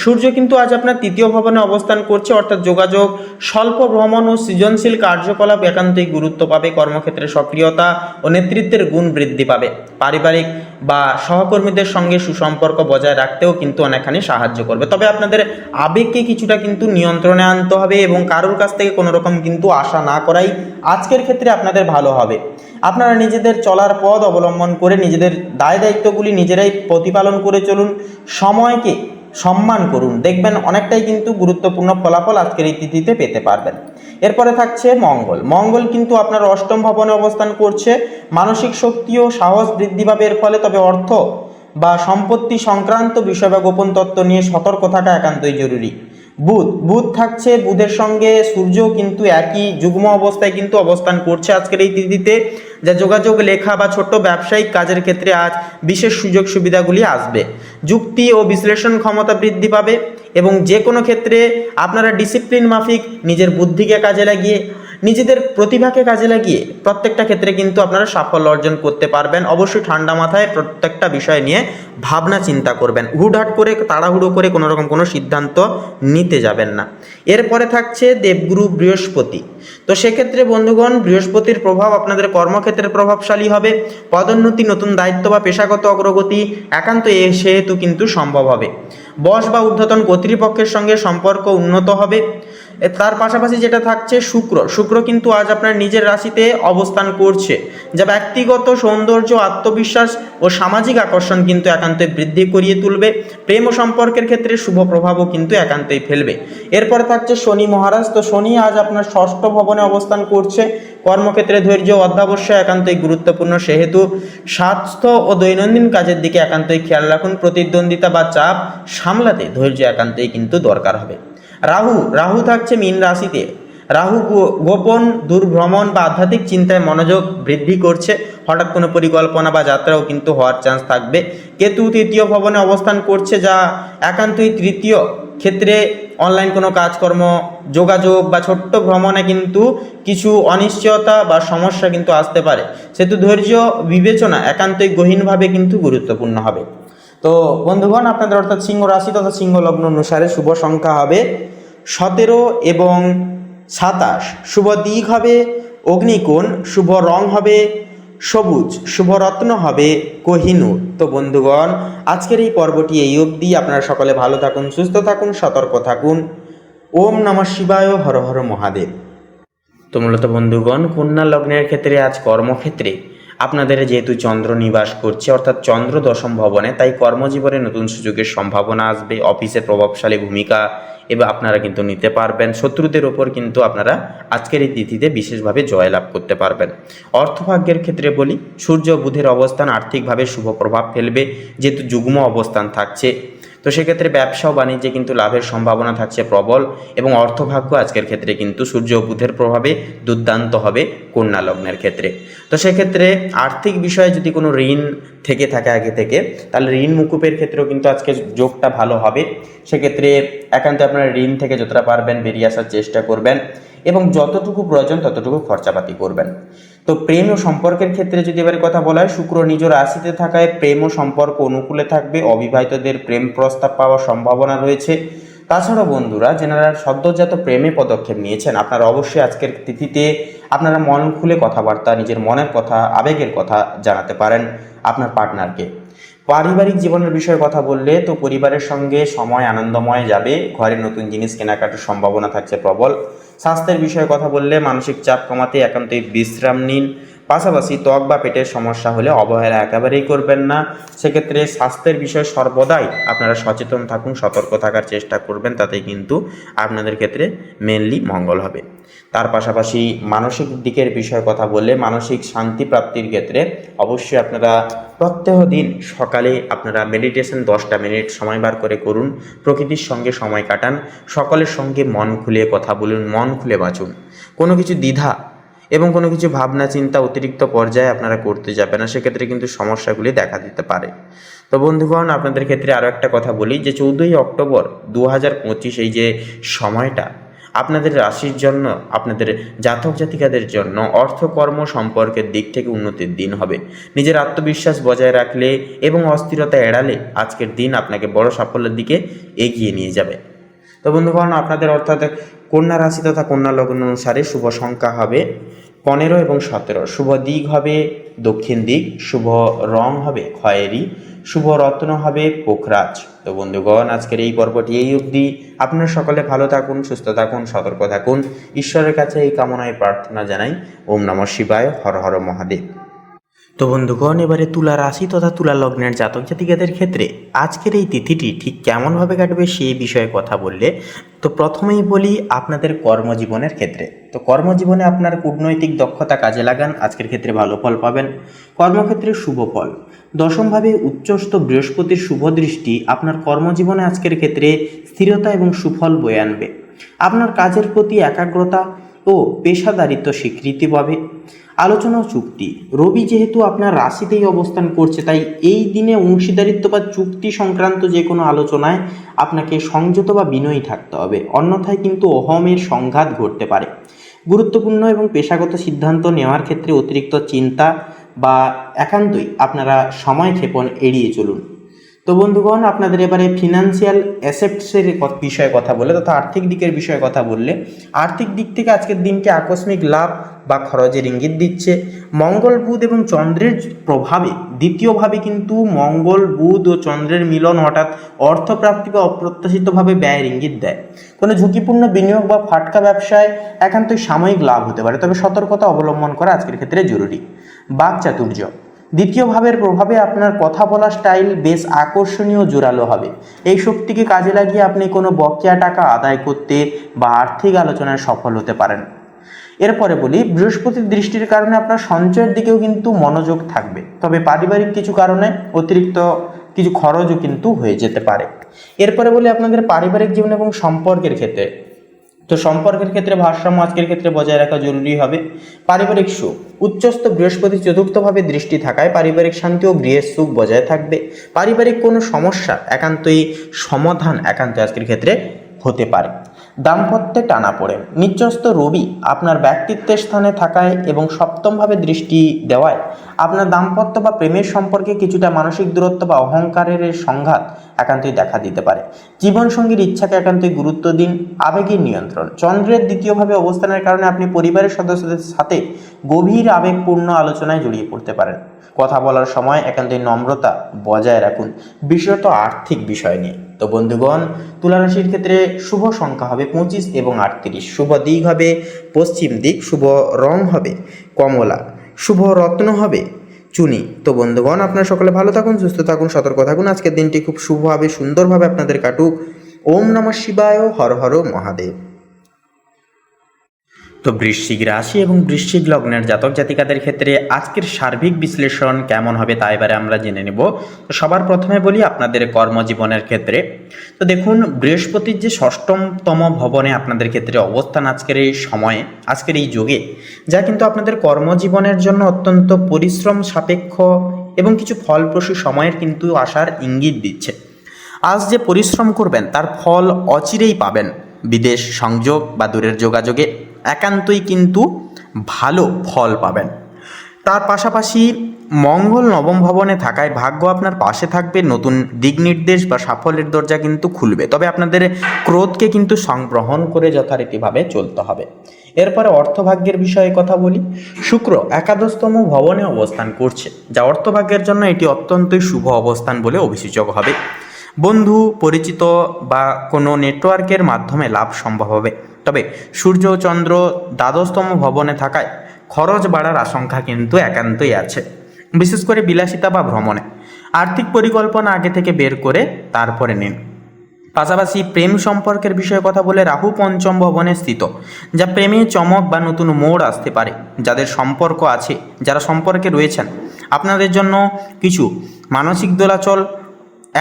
সূর্য কিন্তু আজ আপনার তৃতীয় ভবনে অবস্থান করছে, অর্থাৎ যোগাযোগ, স্বল্প ভ্রমণ ও সৃজনশীল কার্যকলাপ একান্তই গুরুত্ব পাবে। কর্মক্ষেত্রে সক্রিয়তা ও নেতৃত্বের গুণ বৃদ্ধি পাবে। পারিবারিক বা সহকর্মীদের সঙ্গে সুসম্পর্ক বজায় রাখতেও কিন্তু অনেকখানি সাহায্য করবে। তবে আপনাদের আবেগকে কিছুটা কিন্তু নিয়ন্ত্রণে আনতে হবে এবং কারোর কাছ থেকে কোনো রকম কিন্তু আশা না করাই আজকের ক্ষেত্রে আপনাদের ভালো হবে। আপনারা নিজেদের চলার পথ অবলম্বন করে নিজেদের দায় দায়িত্বগুলি নিজেরাই প্রতিপালন করে চলুন। সময়কে সম্মান করুন, দেখবেন অনেকটাই কিন্তু গুরুত্বপূর্ণ ফলাফল আজকের এই তিথিতে পেতে পারবেন। এরপরে থাকছে মঙ্গল কিন্তু আপনার অষ্টম ভবনে অবস্থান করছে। মানসিক শক্তি ও সাহস বৃদ্ধি পাবে এর ফলে। তবে অর্থ বা সম্পত্তি সংক্রান্ত বিষয় বা গোপন তত্ত্ব নিয়ে সতর্ক থাকা একান্তই জরুরি। বুধ থাকছে, বুধের সঙ্গে সূর্য কিন্তু একই যুগ্ম অবস্থায় কিন্তু অবস্থান করছে আজকের এই তিথিতে, যা যোগাযোগ, লেখা বা ছোট্ট ব্যবসায়িক কাজের ক্ষেত্রে আজ বিশেষ সুযোগ সুবিধাগুলি আসবে। যুক্তি ও বিশ্লেষণ ক্ষমতা বৃদ্ধি পাবে এবং যে কোনো ক্ষেত্রে আপনারা ডিসিপ্লিন মাফিক নিজের বুদ্ধিকে কাজে লাগিয়ে, নিজেদের প্রতিভাকে কাজে লাগিয়ে প্রত্যেকটা ক্ষেত্রে কিন্তু আপনারা সাফল্য অর্জন করতে পারবেন। অবশ্যই ঠান্ডা মাথায় প্রত্যেকটা বিষয় নিয়ে ভাবনা চিন্তা করবেন, হুটহাট করে তাড়াহুড়ো করে কোনো রকম কোনো সিদ্ধান্ত নিতে যাবেন না। এরপরে থাকছে দেবগুরু বৃহস্পতি। তো সেক্ষেত্রে বন্ধুগণ, বৃহস্পতির প্রভাব আপনাদের কর্মক্ষেত্রে প্রভাবশালী হবে। পদোন্নতি, নতুন দায়িত্ব বা পেশাগত অগ্রগতি একান্ত সেহেতু কিন্তু সম্ভব হবে। বস বা ঊর্ধ্বতন কর্তৃপক্ষের সঙ্গে সম্পর্ক উন্নত হবে। তার পাশাপাশি যেটা থাকছে শুক্র কিন্তু আজ আপনার নিজের রাশিতে অবস্থান করছে, যা ব্যক্তিগত সৌন্দর্য, আত্মবিশ্বাস ও সামাজিক আকর্ষণ কিন্তু একান্তই বৃদ্ধি করিয়ে তুলবে। প্রেম ও সম্পর্কের ক্ষেত্রে শুভ প্রভাবও কিন্তু একান্তই ফেলবে। এরপর থাকছে শনি মহারাজ। তো শনি আজ আপনার ষষ্ঠ ভবনে অবস্থান করছে। কর্মক্ষেত্রে ধৈর্য অধ্যাবশ্যই একান্তই গুরুত্বপূর্ণ, সেহেতু স্বাস্থ্য ও দৈনন্দিন কাজের দিকে একান্তই খেয়াল রাখুন। প্রতিদ্বন্দ্বিতা বা চাপ সামলাতে ধৈর্য একান্তই কিন্তু দরকার হবে। রাহু থাকছে মীন রাশিতে। রাহু গোপন দুর্ভ্রমণ বা আধ্যাত্মিক চিন্তায় মনোযোগ বৃদ্ধি করছে। হঠাৎ কোনো পরিকল্পনা বা যাত্রাও কিন্তু হওয়ার চান্স থাকবে। কেতু তৃতীয় ভবনে অবস্থান করছে, যা একান্তই তৃতীয় ক্ষেত্রে অনলাইন কোনো কাজকর্ম, যোগাযোগ বা ছোট্ট ভ্রমণে কিন্তু কিছু অনিশ্চয়তা বা সমস্যা কিন্তু আসতে পারে, সেহেতু ধৈর্য বিবেচনা একান্তই গহীনভাবে কিন্তু গুরুত্বপূর্ণ হবে। তো বন্ধুগণ, আপনাদের অর্থাৎ সিংহ রাশি তথা সিংহ লগ্ন অনুসারে শুভ সংখ্যা হবে 17 এবং 27। শুভ দিক হবে অগ্নিকোণ, শুভ রং হবে সবুজ, শুভ রত্ন হবে কোহিনূর। তো বন্ধুগণ, আজকের এই পর্বটি এই অবধি। আপনারা সকলে ভালো থাকুন, সুস্থ থাকুন, সতর্ক থাকুন। ওম নমঃ শিবায়, হর হর মহাদেব। তো মূলত বন্ধুগণ, কন্যা লগ্নের ক্ষেত্রে আজ কর্মক্ষেত্রে আপনাদের যেহেতু চন্দ্র নিবাস করছে, অর্থাৎ চন্দ্র দশম ভবনে, তাই কর্মজীবনে নতুন সুযোগের সম্ভাবনা আসবে। অফিসে প্রভাবশালী ভূমিকা এবার আপনারা কিন্তু নিতে পারবেন। শত্রুদের ওপর কিন্তু আপনারা আজকের এই তিথিতে বিশেষভাবে জয়লাভ করতে পারবেন। অর্থভাগ্যের ক্ষেত্রে বলি, সূর্য বুধের অবস্থান আর্থিকভাবে শুভ প্রভাব ফেলবে, যেহেতু যুগ্ম অবস্থান থাকছে। তো সেক্ষেত্রে ব্যবসা ও বাণিজ্যে কিন্তু লাভের সম্ভাবনা থাকছে প্রবল, এবং অর্থভাগ্য আজকের ক্ষেত্রে কিন্তু সূর্য ও বুধের প্রভাবে দুর্দান্ত হবে কন্যা লগ্নের ক্ষেত্রে। তো সেক্ষেত্রে আর্থিক বিষয়ে যদি কোনো ঋণ থেকে থাকে আগে থেকে, তাহলে ঋণ মুকুবের ক্ষেত্রেও কিন্তু আজকে যোগটা ভালো হবে। সেক্ষেত্রে একান্ত আপনারা ঋণ থেকে যতটা পারবেন বেরিয়ে আসার চেষ্টা করবেন, এবং যতটুকু প্রয়োজন ততটুকু খরচাপাতি করবেন। তো প্রেম ও সম্পর্কের ক্ষেত্রে যদি এবারে কথা বলা হয়, শুক্র নিজ রাশিতে থাকায় প্রেম ও সম্পর্ক অনুকূলে থাকবে। অবিবাহিতদের প্রেম প্রস্তাব পাওয়ার সম্ভাবনা রয়েছে। তাছাড়াও বন্ধুরা, যারা সদ্যজাত প্রেমে পদক্ষেপ নিয়েছেন, আপনারা অবশ্যই আজকের তিথিতে আপনারা মন খুলে কথাবার্তা, নিজের মনের কথা, আবেগের কথা জানাতে পারেন আপনার পার্টনারকে। পারিবারিক জীবনের বিষয়ে কথা বললে, তো পরিবারের সঙ্গে সময় আনন্দময় যাবে। ঘরে নতুন জিনিস কেনাকাটার সম্ভাবনা থাকছে প্রবল। স্বাস্থ্যের বিষয়ে কথা বললে, মানসিক চাপ কমাতে একান্তই বিশ্রাম নিন। পাশাপাশি ত্বক বা পেটের সমস্যা হলে অবহেলা একেবারেই করবেন না। সেক্ষেত্রে স্বাস্থ্যের বিষয়ে সর্বদাই আপনারা সচেতন থাকুন, সতর্ক থাকার চেষ্টা করবেন, তাতেই কিন্তু আপনাদের ক্ষেত্রে মেনলি মঙ্গল হবে। তার পাশাপাশি মানসিক দিকের বিষয়ে কথা বললে, মানসিক শান্তি প্রাপ্তির ক্ষেত্রে অবশ্যই আপনারা প্রত্যহ দিন সকালে আপনারা মেডিটেশন 10টা মিনিট সময় বার করে করুন। প্রকৃতির সঙ্গে সময় কাটান, সকলের সঙ্গে মন খুলে কথা বলুন, মন খুলে বাঁচুন। কোনো কিছু দ্বিধা এবং কোনো কিছু ভাবনা চিন্তা অতিরিক্ত পর্যায়ে আপনারা করতে যাবেন না, সেক্ষেত্রে কিন্তু সমস্যাগুলি দেখা দিতে পারে। তো বন্ধুগণ, আপনাদের ক্ষেত্রে আরও একটা কথা বলি, যে 14ই অক্টোবর 2025 এই যে সময়টা আপনাদের রাশির জন্য, আপনাদের জাতক জাতিকাদের জন্য অর্থকর্ম সম্পর্কের দিক থেকে উন্নতির দিন হবে। নিজের আত্মবিশ্বাস বজায় রাখলে এবং অস্থিরতা এড়ালে আজকের দিন আপনাকে বড় সাফল্যের দিকে এগিয়ে নিয়ে যাবে। তো বন্ধুগণ, আপনাদের অর্থাৎ কন্যা রাশি তথা কন্যা লগ্ন অনুসারে শুভ সংখ্যা হবে 15 এবং 17। শুভ দিক হবে দক্ষিণ দিক, শুভ রং হবে খয়েরি, শুভ রত্ন হবে পোখরাজ। তো বন্ধুগণ, আজকের এই পর্বটি এই অবধি। আপনারা সকলে ভালো থাকুন, সুস্থ থাকুন, সতর্ক থাকুন। ঈশ্বরের কাছে এই কামনায় প্রার্থনা জানাই। ওম নমঃ শিবায়, হর হর মহাদেব। তো বন্ধুগণ, এবারে তুলা রাশি তথা তুলা লগ্নের জাতক জাতিকাদের ক্ষেত্রে আজকের এই তিথিটি ঠিক কেমনভাবে কাটবে সেই বিষয়ে কথা বললে তো প্রথমেই বলি আপনাদের কর্মজীবনের ক্ষেত্রে। তো কর্মজীবনে আপনার কূটনৈতিক দক্ষতা কাজে লাগান, আজকের ক্ষেত্রে ভালো ফল পাবেন। কর্মক্ষেত্রে শুভ ফল, দশমভাবে উচ্চস্থ বৃহস্পতির শুভ দৃষ্টি আপনার কর্মজীবনে আজকের ক্ষেত্রে স্থিরতা এবং সুফল বয়ে আনবে। আপনার কাজের প্রতি একাগ্রতা ও পেশাদারিত্ব স্বীকৃতি পাবে। আলোচনা ও চুক্তি, রবি যেহেতু আপনার রাশিতেই অবস্থান করছে, তাই এই দিনে অংশীদারিত্ব বা চুক্তি সংক্রান্ত যে কোনো আলোচনায় আপনাকে সংযত বা বিনয়ী থাকতে হবে, অন্যথায় কিন্তু অহমের সংঘাত ঘটতে পারে। গুরুত্বপূর্ণ এবং পেশাগত সিদ্ধান্ত নেওয়ার ক্ষেত্রে অতিরিক্ত চিন্তা বা একান্তই আপনারা সময় ক্ষেপণ এড়িয়ে চলুন। তো বন্ধুগণ, আপনাদের এবারে ফিনান্সিয়াল অ্যাসেটসের বিষয়ে কথা বলে তথা আর্থিক দিকের বিষয়ে কথা বললে আর্থিক দিক থেকে আজকের দিনকে আকস্মিক লাভ বা খরচের ইঙ্গিত দিচ্ছে। মঙ্গল, বুধ এবং চন্দ্রের প্রভাবে দ্বিতীয়ভাবে কিন্তু মঙ্গল, বুধ ও চন্দ্রের মিলন হঠাৎ অর্থপ্রাপ্তি বা অপ্রত্যাশিতভাবে ব্যয়ের ইঙ্গিত দেয়। কোনো ঝুঁকিপূর্ণ বিনিয়োগ বা ফাটকা ব্যবসায় একান্তই সাময়িক লাভ হতে পারে, তবে সতর্কতা অবলম্বন করা আজকের ক্ষেত্রে জরুরি। বাকচাতুর্য, দ্বিতীয় ভাবের প্রভাবে আপনার কথা বলার স্টাইল বেশ আকর্ষণীয়, জোরালো হবে। এই শক্তিকে কাজে লাগিয়ে আপনি কোনো বকেয়া টাকা আদায় করতে বা আর্থিক আলোচনায় সফল হতে পারেন। এরপরে বলি, বৃহস্পতির দৃষ্টির কারণে আপনার সঞ্চয়ের দিকেও কিন্তু মনোযোগ থাকবে, তবে পারিবারিক কিছু কারণে অতিরিক্ত কিছু খরচও কিন্তু হয়ে যেতে পারে। এরপরে বলি আপনাদের পারিবারিক জীবন এবং সম্পর্কের ক্ষেত্রে। তো সম্পর্কের ক্ষেত্রে ভারসাম্য আজকের ক্ষেত্রে বজায় রাখা জরুরি হবে। পারিবারিক সুখ, উচ্চস্থ বৃহস্পতি চতুর্থভাবে দৃষ্টি থাকায় পারিবারিক শান্তি ও গৃহের সুখ বজায় থাকবে। পারিবারিক কোনো সমস্যা একান্তই সমাধান একান্তই আজকের ক্ষেত্রে হতে পারে। দাম্পত্যে টানাপোড়েন, নিচস্থ রবি আপনার ব্যক্তিত্বের স্থানে থাকায় এবং সপ্তমভাবে দৃষ্টি দেওয়ায় আপনার দাম্পত্য বা প্রেমের সম্পর্কে কিছুটা মানসিক দূরত্ব বা অহংকারের সংঘাত একান্তই দেখা দিতে পারে। জীবনসঙ্গীর ইচ্ছাকে একান্তই গুরুত্ব দিন। আবেগের নিয়ন্ত্রণ, চন্দ্রের দ্বিতীয়ভাবে অবস্থানের কারণে আপনি পরিবারের সদস্যদের সাথে গভীর আবেগপূর্ণ আলোচনায় জড়িয়ে পড়তে পারেন। কথা বলার সময় একান্তই নম্রতা বজায় রাখুন, বিশেষত আর্থিক বিষয় নিয়ে। তো বন্ধুগণ, তুলা রাশির ক্ষেত্রে শুভ সংখ্যা হবে 25 এবং 38, শুভ দিক হবে পশ্চিম দিক, শুভ রং হবে কমলা, শুভ রত্ন হবে চুনি। তো বন্ধুগণ, আপনারা সকলে ভালো থাকুন, সুস্থ থাকুন, সতর্ক থাকুন। আজকের দিনটি খুব শুভভাবে সুন্দরভাবে আপনাদের কাটুক। ওম নমঃ শিবায়, হর হর মহাদেব। তো বৃশ্চিক রাশি এবং বৃশ্চিক লগ্নের জাতক জাতিকাদের ক্ষেত্রে আজকের সার্বিক বিশ্লেষণ কেমন হবে তা এবারে আমরা জেনে নেব। তো সবার প্রথমে বলি আপনাদের কর্মজীবনের ক্ষেত্রে। তো দেখুন, বৃহস্পতির যে ষষ্ঠতম ভবনে আপনাদের ক্ষেত্রে অবস্থান আজকের এই সময়ে, আজকের এই যুগে, যা কিন্তু আপনাদের কর্মজীবনের জন্য অত্যন্ত পরিশ্রম সাপেক্ষ এবং কিছু ফলপ্রসূ সময়ের কিন্তু আসার ইঙ্গিত দিচ্ছে। আজ যে পরিশ্রম করবেন তার ফল অচিরেই পাবেন। বিদেশ সংযোগ বা দূরের যোগাযোগে একান্তই কিন্তু ভালো ফল পাবেন। তার পাশাপাশি মঙ্গল নবম ভবনে থাকায় ভাগ্য আপনার পাশে থাকবে, নতুন দিক নির্দেশ বা সাফল্যের দরজা কিন্তু খুলবে, তবে আপনাদের ক্রোধকে কিন্তু সংগ্রহণ করে যথারীতিভাবে চলতে হবে। এরপরে অর্থভাগ্যের বিষয়ে কথা বলি। শুক্র একাদশতম ভবনে অবস্থান করছে, যা অর্থভাগ্যের জন্য এটি অত্যন্তই শুভ অবস্থান বলে অভিসূচক হবে। বন্ধু, পরিচিত বা কোনো নেটওয়ার্কের মাধ্যমে লাভ সম্ভব হবে, তবে সূর্য ও চন্দ্র দ্বাদশতম ভবনে থাকায় খরচ বাড়ার আশঙ্কা কিন্তু একান্তই আছে, বিশেষ করে বিলাসিতা বা ভ্রমণে। আর্থিক পরিকল্পনা আগে থেকে বের করে তারপরে নিন। পাশাপাশি প্রেম সম্পর্কের বিষয়ে কথা বলে রাহু পঞ্চম ভবনে স্থিত, যা প্রেমে চমক বা নতুন মোড় আসতে পারে। যাদের সম্পর্ক আছে, যারা সম্পর্কে রয়েছেন, আপনাদের জন্য কিছু মানসিক দোলাচল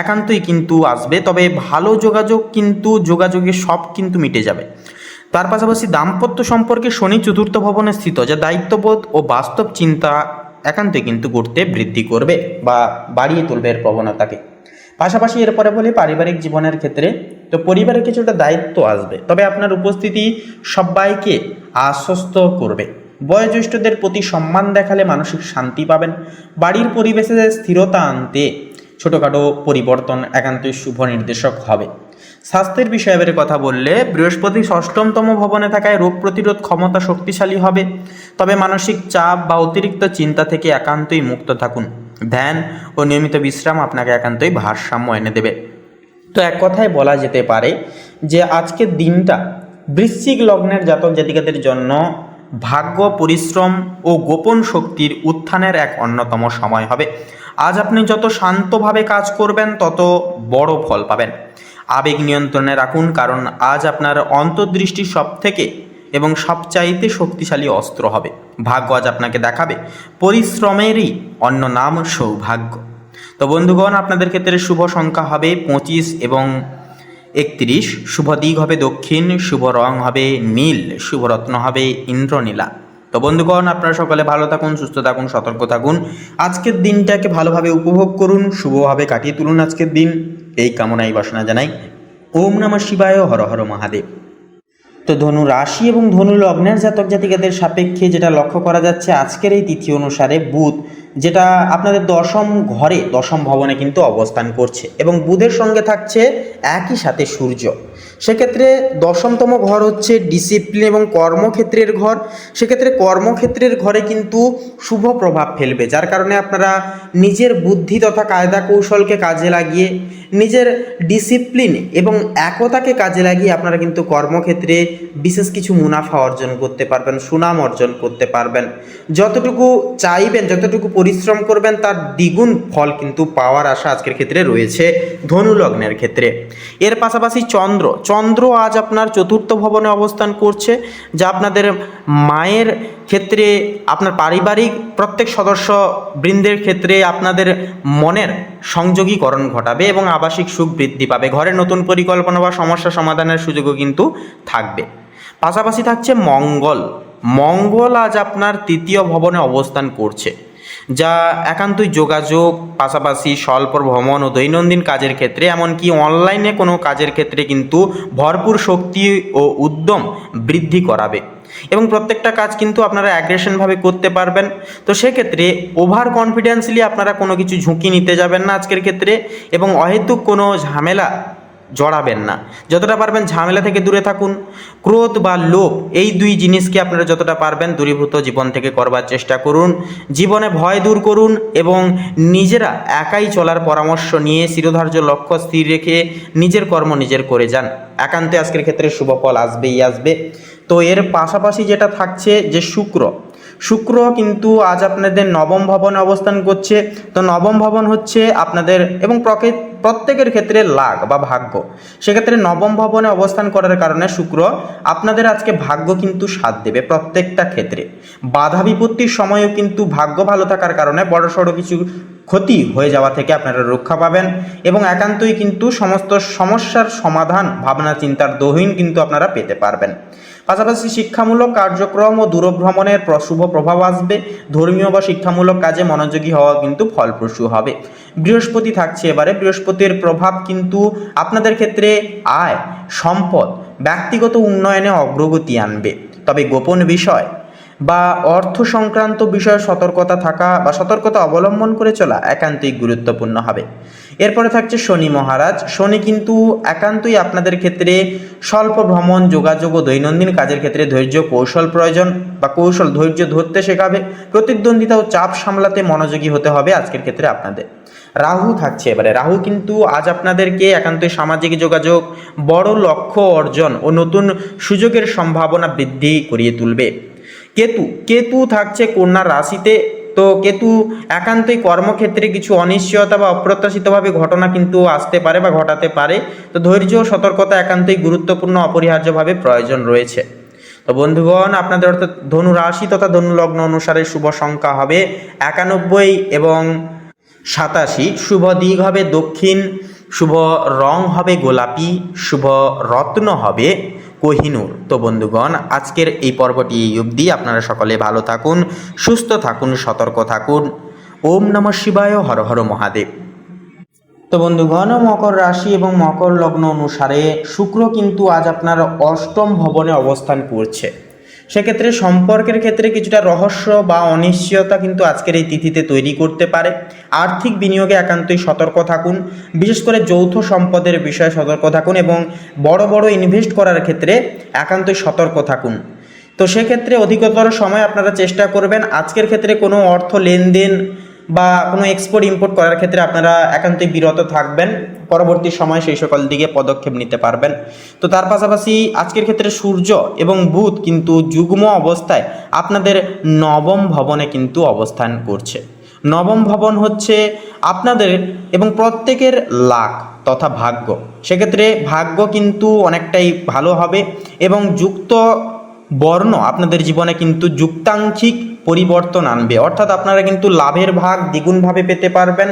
একান্তই কিন্তু আসবে, তবে ভালো যোগাযোগ কিন্তু যোগাযোগে সব কিন্তু মিটে যাবে। তার পাশাপাশি দাম্পত্য সম্পর্কে শনি চতুর্থ ভবনে স্থিত, যা দায়িত্ববোধ ও বাস্তব চিন্তা একান্তই কিন্তু করতে বৃদ্ধি করবে বা বাড়িয়ে তুলবে এর প্রবণতাকে। পাশাপাশি এরপরে বলি পারিবারিক জীবনের ক্ষেত্রে। তো পরিবারে কিছুটা দায়িত্ব আসবে, তবে আপনার উপস্থিতি সবাইকে আশ্বস্ত করবে। বয়োজ্যেষ্ঠদের প্রতি সম্মান দেখালে মানসিক শান্তি পাবেন। বাড়ির পরিবেশে স্থিরতা আনতে ছোটোখাটো পরিবর্তন একান্তই শুভ নির্দেশক হবে। স্বাস্থ্যের বিষয়ে এবারে কথা বললে, বৃহস্পতি ষষ্ঠমতম ভবনে থাকায় রোগ প্রতিরোধ ক্ষমতা শক্তিশালী হবে, তবে মানসিক চাপ বা অতিরিক্ত চিন্তা থেকে একান্তই মুক্ত থাকুন। ধ্যান ও নিয়মিত বিশ্রাম আপনাকে একান্তই ভারসাম্য এনে দেবে। তো এক কথায় বলা যেতে পারে যে আজকের দিনটা বৃশ্চিক লগ্নের জাতক জাতিকাদের জন্য ভাগ্য, পরিশ্রম ও গোপন শক্তির উত্থানের এক অন্যতম সময় হবে। আজ আপনি যত শান্তভাবে কাজ করবেন তত বড় ফল পাবেন। আবেগ নিয়ন্ত্রণে রাখুন, কারণ আজ আপনার অন্তর্দৃষ্টি সবথেকে এবং সবচাইতে শক্তিশালী অস্ত্র হবে। ভাগ্য আজ আপনাকে দেখাবে পরিশ্রমেরই অন্য নাম সৌভাগ্য। তো বন্ধুগণ, আপনাদের ক্ষেত্রে শুভ সংখ্যা হবে 25 এবং 31, শুভ দিক হবে দক্ষিণ, শুভ রং হবে নীল, শুভ রত্ন হবে ইন্দ্রনীলা। তো বন্ধুগণ, আপনারা সকলে ভালো থাকুন, সুস্থ থাকুন, সতর্ক থাকুন। আজকের দিনটাকে ভালোভাবে উপভোগ করুন, শুভভাবে কাটিয়ে তুলুন আজকের দিন, এই কামনাই বাসনা জানাই। ওম নমঃ শিবায়, হর হর মহাদেব। তো ধনু রাশি এবং ধনু লগ্নের জাতক জাতিকাদের সাপেক্ষে যেটা লক্ষ্য করা যাচ্ছে আজকের এই তিথি অনুসারে, বুধ যেটা আপনাদের দশম ঘরে, দশম ভবনে কিন্তু অবস্থান করছে এবং বুধের সঙ্গে থাকছে একই সাথে সূর্য। সেক্ষেত্রে দশমতম ঘর হচ্ছে ডিসিপ্লিন এবং কর্মক্ষেত্রের ঘর। সেক্ষেত্রে কর্মক্ষেত্রের ঘরে কিন্তু শুভ প্রভাব ফেলবে, যার কারণে আপনারা নিজের বুদ্ধি তথা কায়দা কৌশলকে কাজে লাগিয়ে, নিজের ডিসিপ্লিন এবং একতাকে কাজে লাগিয়ে আপনারা কিন্তু কর্মক্ষেত্রে বিশেষ কিছু মুনাফা অর্জন করতে পারবেন, সুনাম অর্জন করতে পারবেন। যতটুকু চাইবেন, যতটুকু পরিশ্রম করবেন তার দ্বিগুণ ফল কিন্তু পাওয়ার আশা আজকের ক্ষেত্রে রয়েছে ধনু লগ্নের ক্ষেত্রে। এর পাশাপাশি চন্দ্র আজ আপনার চতুর্থ ভবনে অবস্থান করছে, যা আপনাদের মায়ের ক্ষেত্রে, আপনার পারিবারিক প্রত্যেক সদস্য বৃন্দের ক্ষেত্রে আপনাদের মনের সংযোগীকরণ ঘটাবে এবং আবাসিক সুখ বৃদ্ধি পাবে। ঘরে নতুন পরিকল্পনা বা সমস্যা সমাধানের সুযোগও কিন্তু থাকবে। পাশাপাশি থাকছে মঙ্গল আজ আপনার তৃতীয় ভবনে অবস্থান করছে, যা একান্তই যোগাযোগ, পাশাপাশি স্বল্প ভ্রমণ ও দৈনন্দিন কাজের ক্ষেত্রে, এমনকি অনলাইনে কোনো কাজের ক্ষেত্রে কিন্তু ভরপুর শক্তি ও উদ্যম বৃদ্ধি করাবে এবং প্রত্যেকটা কাজ কিন্তু আপনারা অ্যাগ্রেশনভাবে করতে পারবেন। তো সেক্ষেত্রে ওভার কনফিডেন্সলি আপনারা কোনো কিছু ঝুঁকি নিতে যাবেন না আজকের ক্ষেত্রে এবং অহেতুক কোনো ঝামেলা জড়াবেন না। যতটা পারবেন ঝামেলা থেকে দূরে থাকুন। ক্রোধ বা লোভ, এই দুই জিনিসকে আপনারা যতটা পারবেন দূরীভূত জীবন থেকে করবার চেষ্টা করুন। জীবনে ভয় দূর করুন এবং নিজেরা একাই চলার পরামর্শ নিয়ে শিরোধার্য লক্ষ্য স্থির রেখে নিজের কর্ম নিজের করে যান। একান্তে আজকের ক্ষেত্রে শুভ ফল আসবেই আসবে। তো এর পাশাপাশি যেটা থাকছে যে শুক্র কিন্তু আজ আপনাদের নবম ভবনে অবস্থান করছে। তো নবম ভবন হচ্ছে আপনাদের এবং প্রত্যেকের ক্ষেত্রে লাগ বা ভাগ্য। সেক্ষেত্রে নবম ভবনে অবস্থান করার কারণে শুক্র আপনাদের আজকে ভাগ্য কিন্তু সাথ দেবে প্রত্যেকটা ক্ষেত্রে। বাধা বিপত্তির সময়ও কিন্তু ভাগ্য ভালো থাকার কারণে বড়সড় কিছু ক্ষতি হয়ে যাওয়া থেকে আপনারা রক্ষা পাবেন এবং একান্তই কিন্তু সমস্ত সমস্যার সমাধান ভাবনা চিন্তার দহিন কিন্তু আপনারা পেতে পারবেন। পাশাপাশি শিক্ষামূলক কার্যক্রম ও দূরভ্রমণের শুভ প্রভাব আসবে। ধর্মীয় বা শিক্ষামূলক কাজে মনোযোগী হওয়া কিন্তু ফলপ্রসূ হবে। বৃহস্পতি থাকছে এবারে, বৃহস্পতির প্রভাব কিন্তু আপনাদের ক্ষেত্রে আয়, সম্পদ, ব্যক্তিগত উন্নয়নে অগ্রগতি আনবে। তবে গোপন বিষয় বা অর্থ সংক্রান্ত বিষয়ে সতর্কতা থাকা বা সতর্কতা অবলম্বন করে চলা একান্তই গুরুত্বপূর্ণ হবে। এরপরে থাকছে শনি মহারাজ। শনি কিন্তু একান্তই আপনাদের ক্ষেত্রে স্বল্প ভ্রমণ, যোগাযোগ ও দৈনন্দিন কাজের ক্ষেত্রে ধৈর্য কৌশল প্রয়োজন বা ধৈর্য ধরতে শেখাবে। প্রতিদ্বন্দ্বিতা ও চাপ সামলাতে মনোযোগী হতে হবে আজকের ক্ষেত্রে আপনাদের। রাহু থাকছে এবারে। রাহু কিন্তু আজ আপনাদেরকে একান্তই সামাজিক যোগাযোগ, বড় লক্ষ্য অর্জন ও নতুন সুযোগের সম্ভাবনা বৃদ্ধি করিয়ে তুলবে। কেতু থাকছে কন্যা রাশিতে। তো কেতু একান্তই কর্মক্ষেত্রে কিছু অনিশ্চয়তা বা অপ্রত্যাশিতভাবে ঘটনা কিন্তু আসতে পারে বা ঘটাতে পারে। তো ধৈর্য ও সতর্কতা একান্তই গুরুত্বপূর্ণ, অপরিহার্যভাবে প্রয়োজন রয়েছে। তো বন্ধুগণ, আপনাদের অর্থাৎ ধনু রাশি তথা ধনু লগ্ন অনুসারে শুভ সংখ্যা হবে 91 এবং 87, শুভ দিক হবে দক্ষিণ, শুভ রং হবে গোলাপি, শুভ রত্ন হবে কোহিনূর। তো বন্ধুগণ, আজকের এই পর্বটি এই অবধি। আপনারা সকলে ভালো থাকুন, সুস্থ থাকুন, সতর্ক থাকুন। ওম নমঃ শিবায়, হর হর মহাদেব। তো বন্ধুগণ, মকর রাশি এবং মকর লগ্ন অনুসারে শুক্র কিন্তু আজ আপনার অষ্টম ভবনে অবস্থান করছে। সেক্ষেত্রে সম্পর্কের ক্ষেত্রে কিছুটা রহস্য বা অনিশ্চয়তা কিন্তু আজকের এই তিথিতে তৈরি করতে পারে। আর্থিক বিনিয়োগে একান্তই সতর্ক থাকুন, বিশেষ করে যৌথ সম্পদের বিষয়ে সতর্ক থাকুন এবং বড় বড় ইনভেস্ট করার ক্ষেত্রে একান্তই সতর্ক থাকুন। তো সেক্ষেত্রে অধিকতর সময় আপনারা চেষ্টা করবেন আজকের ক্ষেত্রে কোনো অর্থ লেনদেন বা কোনো এক্সপোর্ট ইম্পোর্ট করার ক্ষেত্রে আপনারা একান্তই বিরত থাকবেন, পরবর্তী সময় সেই সকল দিকে পদক্ষেপ নিতে পারবেন। তো তার পাশাপাশি আজকের ক্ষেত্রে সূর্য এবং বুধ কিন্তু যুগ্ম অবস্থায় আপনাদের নবম ভবনে কিন্তু অবস্থান করছে। নবম ভবন হচ্ছে আপনাদের এবং প্রত্যেকের লাক তথা ভাগ্য, সেক্ষেত্রে ভাগ্য কিন্তু অনেকটাই ভালো হবে এবং যুক্ত বর্ণ আপনাদের জীবনে কিন্তু যুক্তাঙ্কিক পরিবর্তন আনবে, অর্থাৎ আপনারা কিন্তু লাভের ভাগ দ্বিগুণভাবে পেতে পারবেন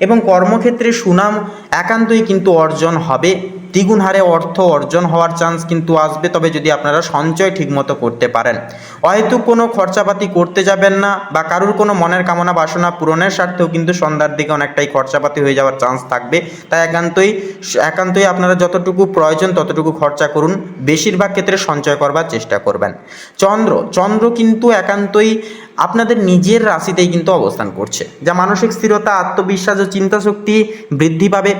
এবং কর্মক্ষেত্রে সুনাম একান্তই কিন্তু অর্জন হবে, দ্বিগুণ হারে অর্থ অর্জন হওয়ার চান্স কিন্তু আসবে, তবে যদি আপনারা সঞ্চয় ঠিকমতো করতে পারেন। হয়তো কোনো খরচাপাতি করতে যাবেন না বা কারুর কোনো মনের কামনা বাসনা পূরণের স্বার্থেও কিন্তু সন্ধ্যার দিকে অনেকটাই খরচাপাতি হয়ে যাওয়ার চান্স থাকবে। তাই একান্তই আপনারা যতটুকু প্রয়োজন ততটুকু খরচা করুন, বেশিরভাগ ক্ষেত্রে সঞ্চয় করবার চেষ্টা করবেন। চন্দ্র কিন্তু একান্তই আপনাদের নিজের রাশিতেই কিন্তু অবস্থান করছে, যা মানসিক স্থিরতা, আত্মবিশ্বাস ও চিন্তাশক্তি বৃদ্ধি পাবে।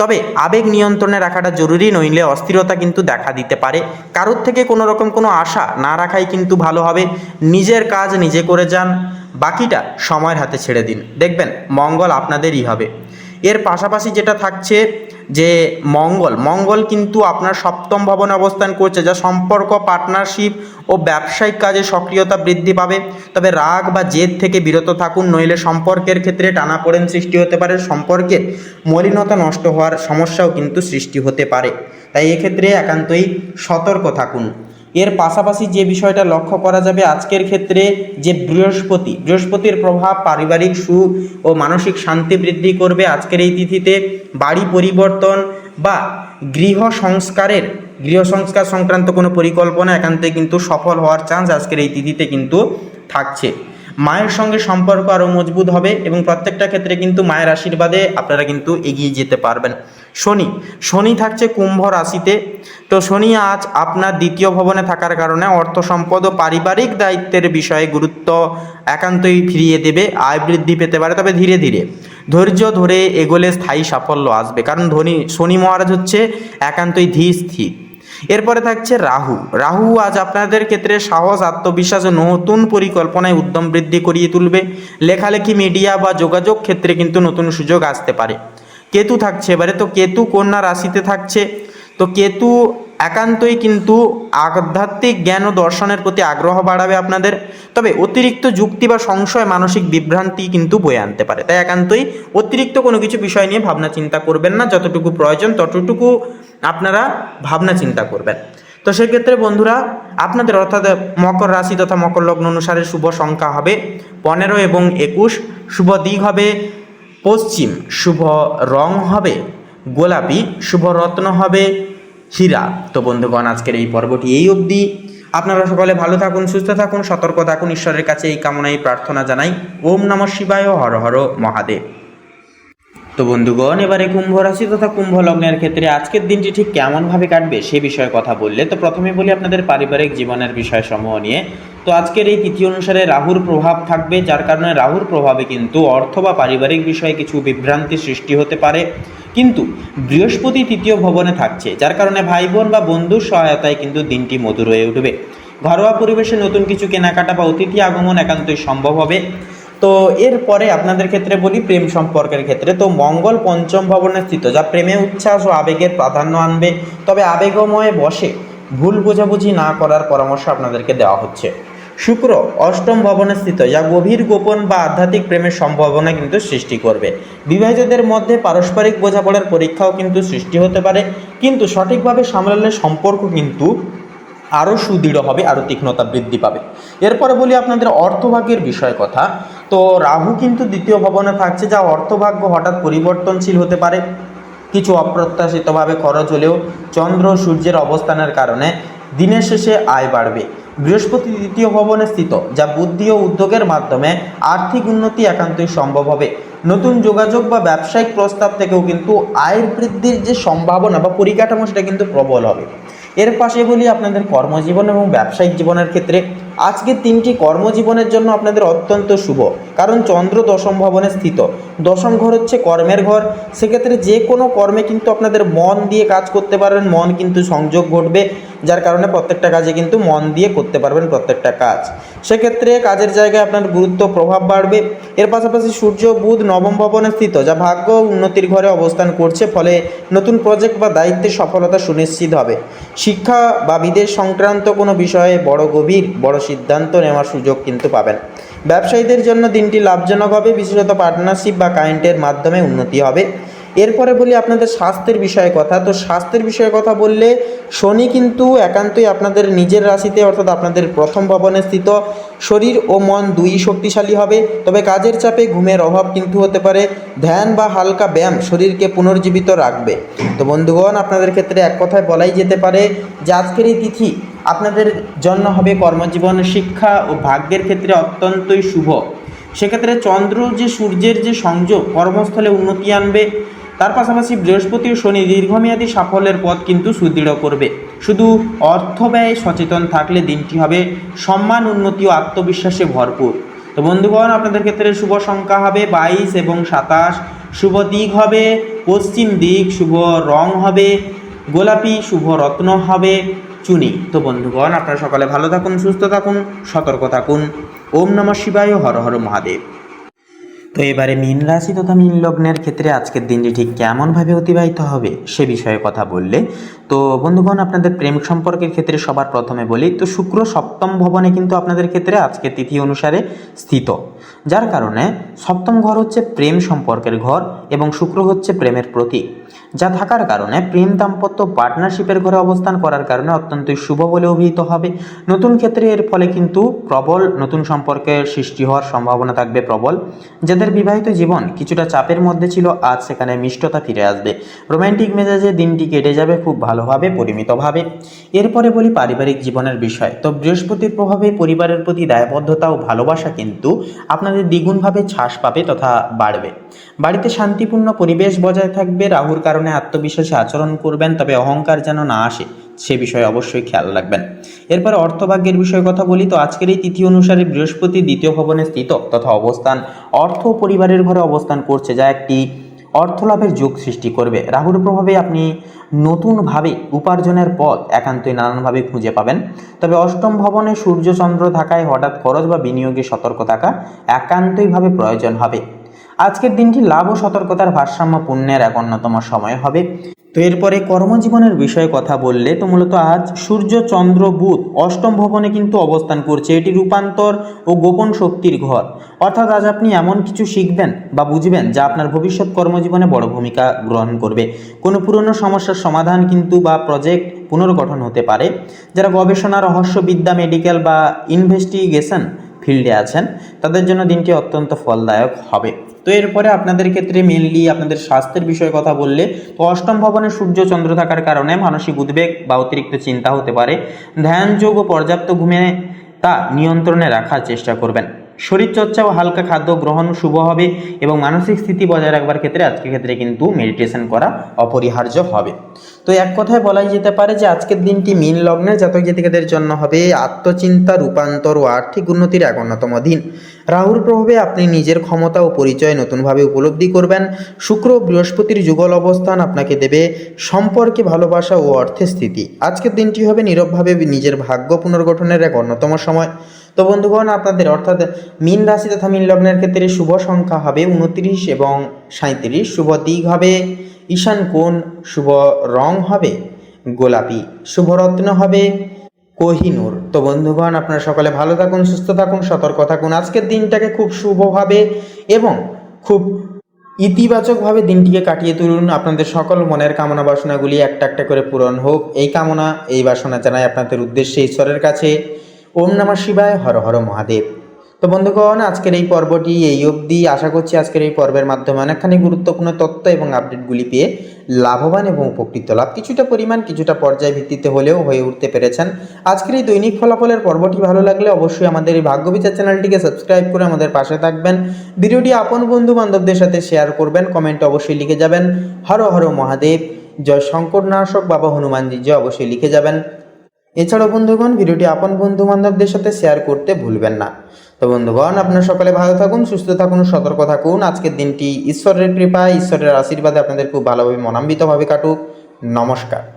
তবে আবেগ নিয়ন্ত্রণে রাখাটা জরুরি, নইলে অস্থিরতা কিন্তু দেখা দিতে পারে। কারোর থেকে কোনো রকম কোনো আশা না রাখাই কিন্তু ভালো হবে। নিজের কাজ নিজে করে যান, বাকিটা সময়ের হাতে ছেড়ে দিন, দেখবেন মঙ্গল আপনাদেরই হবে। এর পাশাপাশি যেটা থাকছে যে মঙ্গল কিন্তু আপনার সপ্তম ভবনে অবস্থান করছে, যা সম্পর্ক, পার্টনারশিপ ও ব্যবসায়িক কাজে সক্রিয়তা বৃদ্ধি পাবে। তবে রাগ বা জেদ থেকে বিরত থাকুন, নইলে সম্পর্কের ক্ষেত্রে টানাপোড়েন সৃষ্টি হতে পারে, সম্পর্কের মলিনতা নষ্ট হওয়ার সমস্যাও কিন্তু সৃষ্টি হতে পারে। তাই এক্ষেত্রে একান্তই সতর্ক থাকুন। এর পাশাপাশি যে বিষয়টা লক্ষ্য করা যাবে আজকের ক্ষেত্রে, যে বৃহস্পতির প্রভাব পারিবারিক সুখ ও মানসিক শান্তি বৃদ্ধি করবে। আজকের এই তিথিতে বাড়ি পরিবর্তন বা গৃহ সংস্কার সংক্রান্ত কোনো পরিকল্পনা একান্তই কিন্তু সফল হওয়ার চান্স আজকের এই তিথিতে কিন্তু থাকছে। মায়ের সঙ্গে সম্পর্ক আরও মজবুত হবে এবং প্রত্যেকটা ক্ষেত্রে কিন্তু মায়ের আশীর্বাদে আপনারা কিন্তু এগিয়ে যেতে পারবেন। শনি থাকছে কুম্ভ রাশিতে। তো শনি আজ আপনার দ্বিতীয় ভবনে থাকার কারণে অর্থ সম্পদ ও পারিবারিক দায়িত্বের বিষয়ে গুরুত্ব একান্তই ফিরিয়ে দেবে, আয় বৃদ্ধি পেতে পারে, তবে ধীরে ধীরে ধৈর্য ধরে এগোলে স্থায়ী সাফল্য আসবে, কারণ শনি মহারাজ হচ্ছে একান্তই ধীর স্থির। এরপরে থাকছে রাহু আজ আপনাদের ক্ষেত্রে সাহস, আত্মবিশ্বাস ও নতুন পরিকল্পনায় উদ্যম বৃদ্ধি করিয়ে তুলবে। লেখালেখি, মিডিয়া বা যোগাযোগ ক্ষেত্রে কিন্তু নতুন সুযোগ আসতে পারে। কেতু থাকছে এবারে, তো কেতু কন্যা রাশিতে থাকছে। তো কেতু একান্তই কিন্তু আধ্যাত্মিক জ্ঞান ও দর্শনের প্রতি আগ্রহ বাড়াবে আপনাদের, তবে অতিরিক্ত যুক্তি বা সংশয় মানসিক বিভ্রান্তি কিন্তু বয়ে আনতে পারে। তাই একান্তই অতিরিক্ত কোনো কিছু বিষয় নিয়ে ভাবনা চিন্তা করবেন না, যতটুকু প্রয়োজন ততটুকু আপনারা ভাবনা চিন্তা করবেন। তো সেক্ষেত্রে বন্ধুরা, আপনাদের অর্থাৎ মকর রাশি তথা মকর লগ্ন অনুসারে শুভ সংখ্যা হবে 15 এবং 21, শুভ দিক হবে পশ্চিম, শুভ রং হবে গোলাপি, শুভ রত্ন হবে হীরা। তো বন্ধুগণ, আজকের এই পর্বটি এই অবধি। আপনারা সকলে ভালো থাকুন, সুস্থ থাকুন, সতর্ক থাকুন, ঈশ্বরের কাছে এই কামনাই প্রার্থনা জানাই। ওম নমঃ শিবায়, হর হর মহাদেব। তো বন্ধুগণ, এবারে কুম্ভ রাশি তথা কুম্ভ লগ্নের ক্ষেত্রে আজকের দিনটি ঠিক কেমনভাবে কাটবে সে বিষয়ে কথা বললে, তো প্রথমে বলি আপনাদের পারিবারিক জীবনের বিষয়সমূহ নিয়ে। তো আজকের এই তিথি অনুসারে রাহুর প্রভাব থাকবে, যার কারণে রাহুর প্রভাবে কিন্তু অর্থ বা পারিবারিক বিষয়ে কিছু বিভ্রান্তি সৃষ্টি হতে পারে। কিন্তু বৃহস্পতি তৃতীয় ভবনে থাকছে, যার কারণে ভাই বোন বা বন্ধুর সহায়তায় কিন্তু দিনটি মধুর হয়ে উঠবে। ঘরোয়া পরিবেশে নতুন কিছু কেনাকাটা বা অতিথি আগমন একান্তই সম্ভব হবে। তো এরপরে আপনাদের ক্ষেত্রে বলি প্রেম সম্পর্কের ক্ষেত্রে, তো মঙ্গল পঞ্চম ভবনে স্থিত, যা প্রেমে উচ্ছ্বাস ও আবেগের প্রাধান্য আনবে, তবে আবেগময় বসে ভুল বোঝাবুঝি না করার পরামর্শ আপনাদেরকে দেওয়া হচ্ছে। শুক্র অষ্টম ভবনে স্থিত, যা গভীর গোপন বা আধ্যাত্মিক প্রেমের সম্ভাবনা কিন্তু সৃষ্টি করবে। বিবাহিতদের মধ্যে পারস্পরিক বোঝাপড়ার পরীক্ষাও কিন্তু সৃষ্টি হতে পারে, কিন্তু সঠিকভাবে সামলালে সম্পর্ক কিন্তু আরও সুদৃঢ় হবে, আরও তীক্ষ্ণতা বৃদ্ধি পাবে। এরপরে বলি আপনাদের অর্থভাগ্যের বিষয় কথা। তো রাহু কিন্তু দ্বিতীয় ভবনে থাকছে, যা অর্থভাগ্য হঠাৎ পরিবর্তনশীল হতে পারে। কিছু অপ্রত্যাশিতভাবে খরচ হলেও চন্দ্র সূর্যের অবস্থানের কারণে দিনের শেষে আয় বাড়বে। বৃহস্পতি দ্বিতীয় ভবনে স্থিত, যা বুদ্ধি ও উদ্যোগের মাধ্যমে আর্থিক উন্নতি একান্তই সম্ভব হবে। নতুন যোগাযোগ বা ব্যবসায়িক প্রস্তাব থেকেও কিন্তু আয়ের বৃদ্ধির যে সম্ভাবনা বা পরিকাঠামো সেটা কিন্তু প্রবল হবে। এর পাশে বলি আপনাদের কর্মজীবন এবং ব্যবসায়িক জীবনের ক্ষেত্রে আজকের দিনটি কর্মজীবনের জন্য আপনাদের অত্যন্ত শুভ, কারণ চন্দ্র দশম ভবনে স্থিত। দশম ঘর হচ্ছে কর্মের ঘর, সেক্ষেত্রে যে কোনো কর্মে কিন্তু আপনাদের মন দিয়ে কাজ করতে পারবেন, মন কিন্তু সংযোগ ঘটবে, যার কারণে প্রত্যেকটা কাজে কিন্তু মন দিয়ে করতে পারবেন প্রত্যেকটা কাজ। সেক্ষেত্রে কাজের জায়গায় আপনার গুরুত্ব প্রভাব বাড়বে। এর পাশাপাশি সূর্য বুধ নবম ভবনে স্থিত, যা ভাগ্য উন্নতির ঘরে অবস্থান করছে, ফলে নতুন প্রজেক্ট বা দায়িত্বের সফলতা সুনিশ্চিত হবে। শিক্ষা বা বিদেশ সংক্রান্ত কোনো বিষয়ে বড় সিদ্ধান্ত নেওয়ার সুযোগ কিন্তু পাবেন। ব্যবসায়ীদের জন্য দিনটি লাভজনক হবে, বিশেষত পার্টনারশিপ বা ক্লায়েন্টের মাধ্যমে উন্নতি হবে। এরপরে বলি আপনাদের স্বাস্থ্যের বিষয়ে কথা। তো স্বাস্থ্যের বিষয়ে কথা বললে শনি কিন্তু একান্তই আপনাদের নিজের রাশিতে, অর্থাৎ আপনাদের প্রথম ভবনে স্থিত। শরীর ও মন দুই শক্তিশালী হবে, তবে কাজের চাপে ঘুমের অভাব কিন্তু হতে পারে। ধ্যান বা হালকা ব্যায়াম শরীরকে পুনর্জীবিত রাখবে। তো বন্ধুগণ, আপনাদের ক্ষেত্রে এক কথায় বলাই যেতে পারে যে আজকের এই তিথি আপনাদের জন্য হবে কর্মজীবন, শিক্ষা ও ভাগ্যের ক্ষেত্রে অত্যন্তই শুভ। সেক্ষেত্রে চন্দ্র যে সূর্যের যে সংযোগ কর্মস্থলে উন্নতি আনবে, তার পাশাপাশি বৃহস্পতি ও শনি দীর্ঘমেয়াদী সাফল্যের পথ কিন্তু সুদৃঢ় করবে। শুধু অর্থ ব্যয়ে সচেতন থাকলে দিনটি হবে সম্মান, উন্নতি ও আত্মবিশ্বাসে ভরপুর। তো বন্ধুগণ, আপনাদের ক্ষেত্রে শুভ সংখ্যা হবে 22 এবং 27। শুভ দিক হবে পশ্চিম দিক, শুভ রং হবে গোলাপি, শুভ রত্ন হবে চুনি। তো বন্ধুগণ, আপনারা সকালে ভালো থাকুন, সুস্থ থাকুন, সতর্ক থাকুন। ওম নমঃ শিবায়, হর হর মহাদেব। তো এবারে মীন রাশি তথা মীন লগ্নের ক্ষেত্রে আজকের দিনটি ঠিক কেমনভাবে অতিবাহিত হবে সে বিষয়ে কথা বললে, তো বন্ধুগণ, আপনাদের প্রেম সম্পর্কের ক্ষেত্রে সবার প্রথমে বলি, তো শুক্র সপ্তম ভবনে কিন্তু আপনাদের ক্ষেত্রে আজকের তিথি অনুসারে স্থিত, যার কারণে সপ্তম ঘর হচ্ছে প্রেম সম্পর্কের ঘর এবং শুক্র হচ্ছে প্রেমের প্রতীক, যা থাকার কারণে প্রেম দাম্পত্য পার্টনারশিপের ঘরে অবস্থান করার কারণে অত্যন্তই শুভ বলে অভিহিত হবে। নতুন ক্ষেত্রে এর ফলে কিন্তু প্রবল নতুন সম্পর্কের সৃষ্টি হওয়ার সম্ভাবনা থাকবে প্রবল। যাদের বিবাহিত জীবন কিছুটা চাপের মধ্যে ছিল, আজ সেখানে মিষ্টতা ফিরে আসবে। রোম্যান্টিক মেজাজে দিনটি কেটে যাবে খুব ভালোভাবে, পরিমিতভাবে। এরপরে বলি পারিবারিক জীবনের বিষয়। তো বৃহস্পতির প্রভাবে পরিবারের প্রতি দায়বদ্ধতা ও ভালোবাসা কিন্তু আপনাদের দ্বিগুণভাবে ছাস পাবে তথা বাড়বে। বাড়িতে শান্তিপূর্ণ পরিবেশ বজায় থাকবে। রাহুর কারণে আত্মবিশ্বাসী আচরণ করবেন, তবে অহংকার যেন না আসে সে বিষয়ে অবশ্যই খেয়াল রাখবেন। এরপর অর্থভাগ্যের বিষয়ে কথা বলি। তো আজকের এই তিথি অনুসারে বৃহস্পতি দ্বিতীয় ভবনে স্থিত তথা অবস্থান অর্থ ও পরিবারের ঘরে অবস্থান করছে, যা একটি অর্থলাভের যোগ সৃষ্টি করবে। রাহুর প্রভাবে আপনি নতুনভাবে উপার্জনের পথ একান্তই নানানভাবে খুঁজে পাবেন, তবে অষ্টম ভবনে সূর্য চন্দ্র থাকায় হঠাৎ খরচ বা বিনিয়োগে সতর্ক থাকা একান্তইভাবে প্রয়োজন হবে। আজকের দিনটি লাভ ও সতর্কতার ভারসাম্যপূর্ণের এক অন্যতম সময় হবে। তো এরপরে কর্মজীবনের বিষয়ে কথা বললে, তো মূলত আজ সূর্য চন্দ্র বুধ অষ্টম ভবনে কিন্তু অবস্থান করছে। এটি রূপান্তর ও গোপন শক্তির ঘর, অর্থাৎ আজ আপনি এমন কিছু শিখবেন বা বুঝবেন যা আপনার ভবিষ্যৎ কর্মজীবনে বড় ভূমিকা গ্রহণ করবে। কোনো পুরনো সমস্যার সমাধান কিন্তু বা প্রজেক্ট পুনর্গঠন হতে পারে। যারা গবেষণা, রহস্যবিদ্যা, মেডিকেল বা ইনভেস্টিগেশন ফিল্ডে আছেন তাদের জন্য দিনটি অত্যন্ত ফলদায়ক হবে। তো এরপরে আপনাদের ক্ষেত্রে মেনলি আপনাদের স্বাস্থ্যের বিষয়ে কথা বললে, তো অষ্টম ভবনে সূর্য চন্দ্র থাকার কারণে মানসিক উদ্বেগ বা অতিরিক্ত চিন্তা হতে পারে। ধ্যান, যোগ ও পর্যাপ্ত ঘুমে তা নিয়ন্ত্রণে রাখার চেষ্টা করবেন। শরীরচর্চা ও হালকা খাদ্য গ্রহণ শুভ হবে এবং মানসিক স্থিতি বজায় রাখবার ক্ষেত্রে আজকের ক্ষেত্রে কিন্তু মেডিটেশন করা অপরিহার্য হবে। তো এক কথায় বলাই যেতে পারে যে আজকের দিনটি মীন লগ্নের জাতক জাতিকাদের জন্য হবে আত্মচিন্তা, রূপান্তর ও আর্থিক উন্নতির এক অন্যতম দিন। রাহুর প্রভাবে আপনি নিজের ক্ষমতা ও পরিচয় নতুনভাবে উপলব্ধি করবেন। শুক্র ও বৃহস্পতির যুগল অবস্থান আপনাকে দেবে সম্পর্কে ভালোবাসা ও অর্থের স্থিতি। আজকের দিনটি হবে নীরবভাবে নিজের ভাগ্য পুনর্গঠনের এক অন্যতম সময়। তো বন্ধুগণ, আপনাদের অর্থাৎ মীন রাশি তথা মীন লগ্নের ক্ষেত্রে শুভ সংখ্যা হবে 29 এবং 37। শুভ দিক হবে ঈশান কোণ, শুভ রং হবে গোলাপি, শুভ রত্ন হবে কোহিনূর। তো বন্ধুগণ, আপনারা সকালে ভালো থাকুন, সুস্থ থাকুন, সতর্ক থাকুন। আজকের দিনটাকে খুব শুভভাবে এবং খুব ইতিবাচকভাবে দিনটিকে কাটিয়ে তুলুন। আপনাদের সকল মনের কামনা বাসনাগুলি একটা একটা করে পূরণ হোক, এই কামনা এই বাসনা জানাই আপনাদের উদ্দেশ্যে ঈশ্বরের কাছে। ওম নমঃ শিবায়, হর হর মহাদেব। তো বন্ধুগণ, আজকের এই পর্বটি এই অবধি। আশা করছি আজকের এই পর্বের মাধ্যমে অনেকখানি গুরুত্বপূর্ণ তথ্য এবং আপডেটগুলি পেয়ে লাভবান এবং উপকৃত লাভ কিছুটা পরিমাণ কিছুটা পর্যায় ভিত্তিতে হলেও হয়ে উঠতে পেরেছেন। আজকের এই দৈনিক ফলাফলের পর্বটি ভালো লাগলে অবশ্যই আমাদের এই ভাগ্যবিচার চ্যানেলটিকে সাবস্ক্রাইব করে আমাদের পাশে থাকবেন। ভিডিওটি আপন বন্ধু বান্ধবদের সাথে শেয়ার করবেন, কমেন্টে অবশ্যই লিখে যাবেন হর হর মহাদেব। জয় শঙ্করনাশক বাবা হনুমানজি জয় অবশ্যই লিখে যাবেন। এছাড়াও বন্ধুগণ ভিডিওটি আপন বন্ধু বান্ধবদের সাথে শেয়ার করতে ভুলবেন না। তো বন্ধুগণ আপনারা সকলে ভালো থাকুন, সুস্থ থাকুন, সতর্ক থাকুন। আজকের দিনটি ঈশ্বরের কৃপায়, ঈশ্বরের আশীর্বাদে আপনাদের খুব ভালোভাবে মনান্বিতভাবে কাটুক। নমস্কার।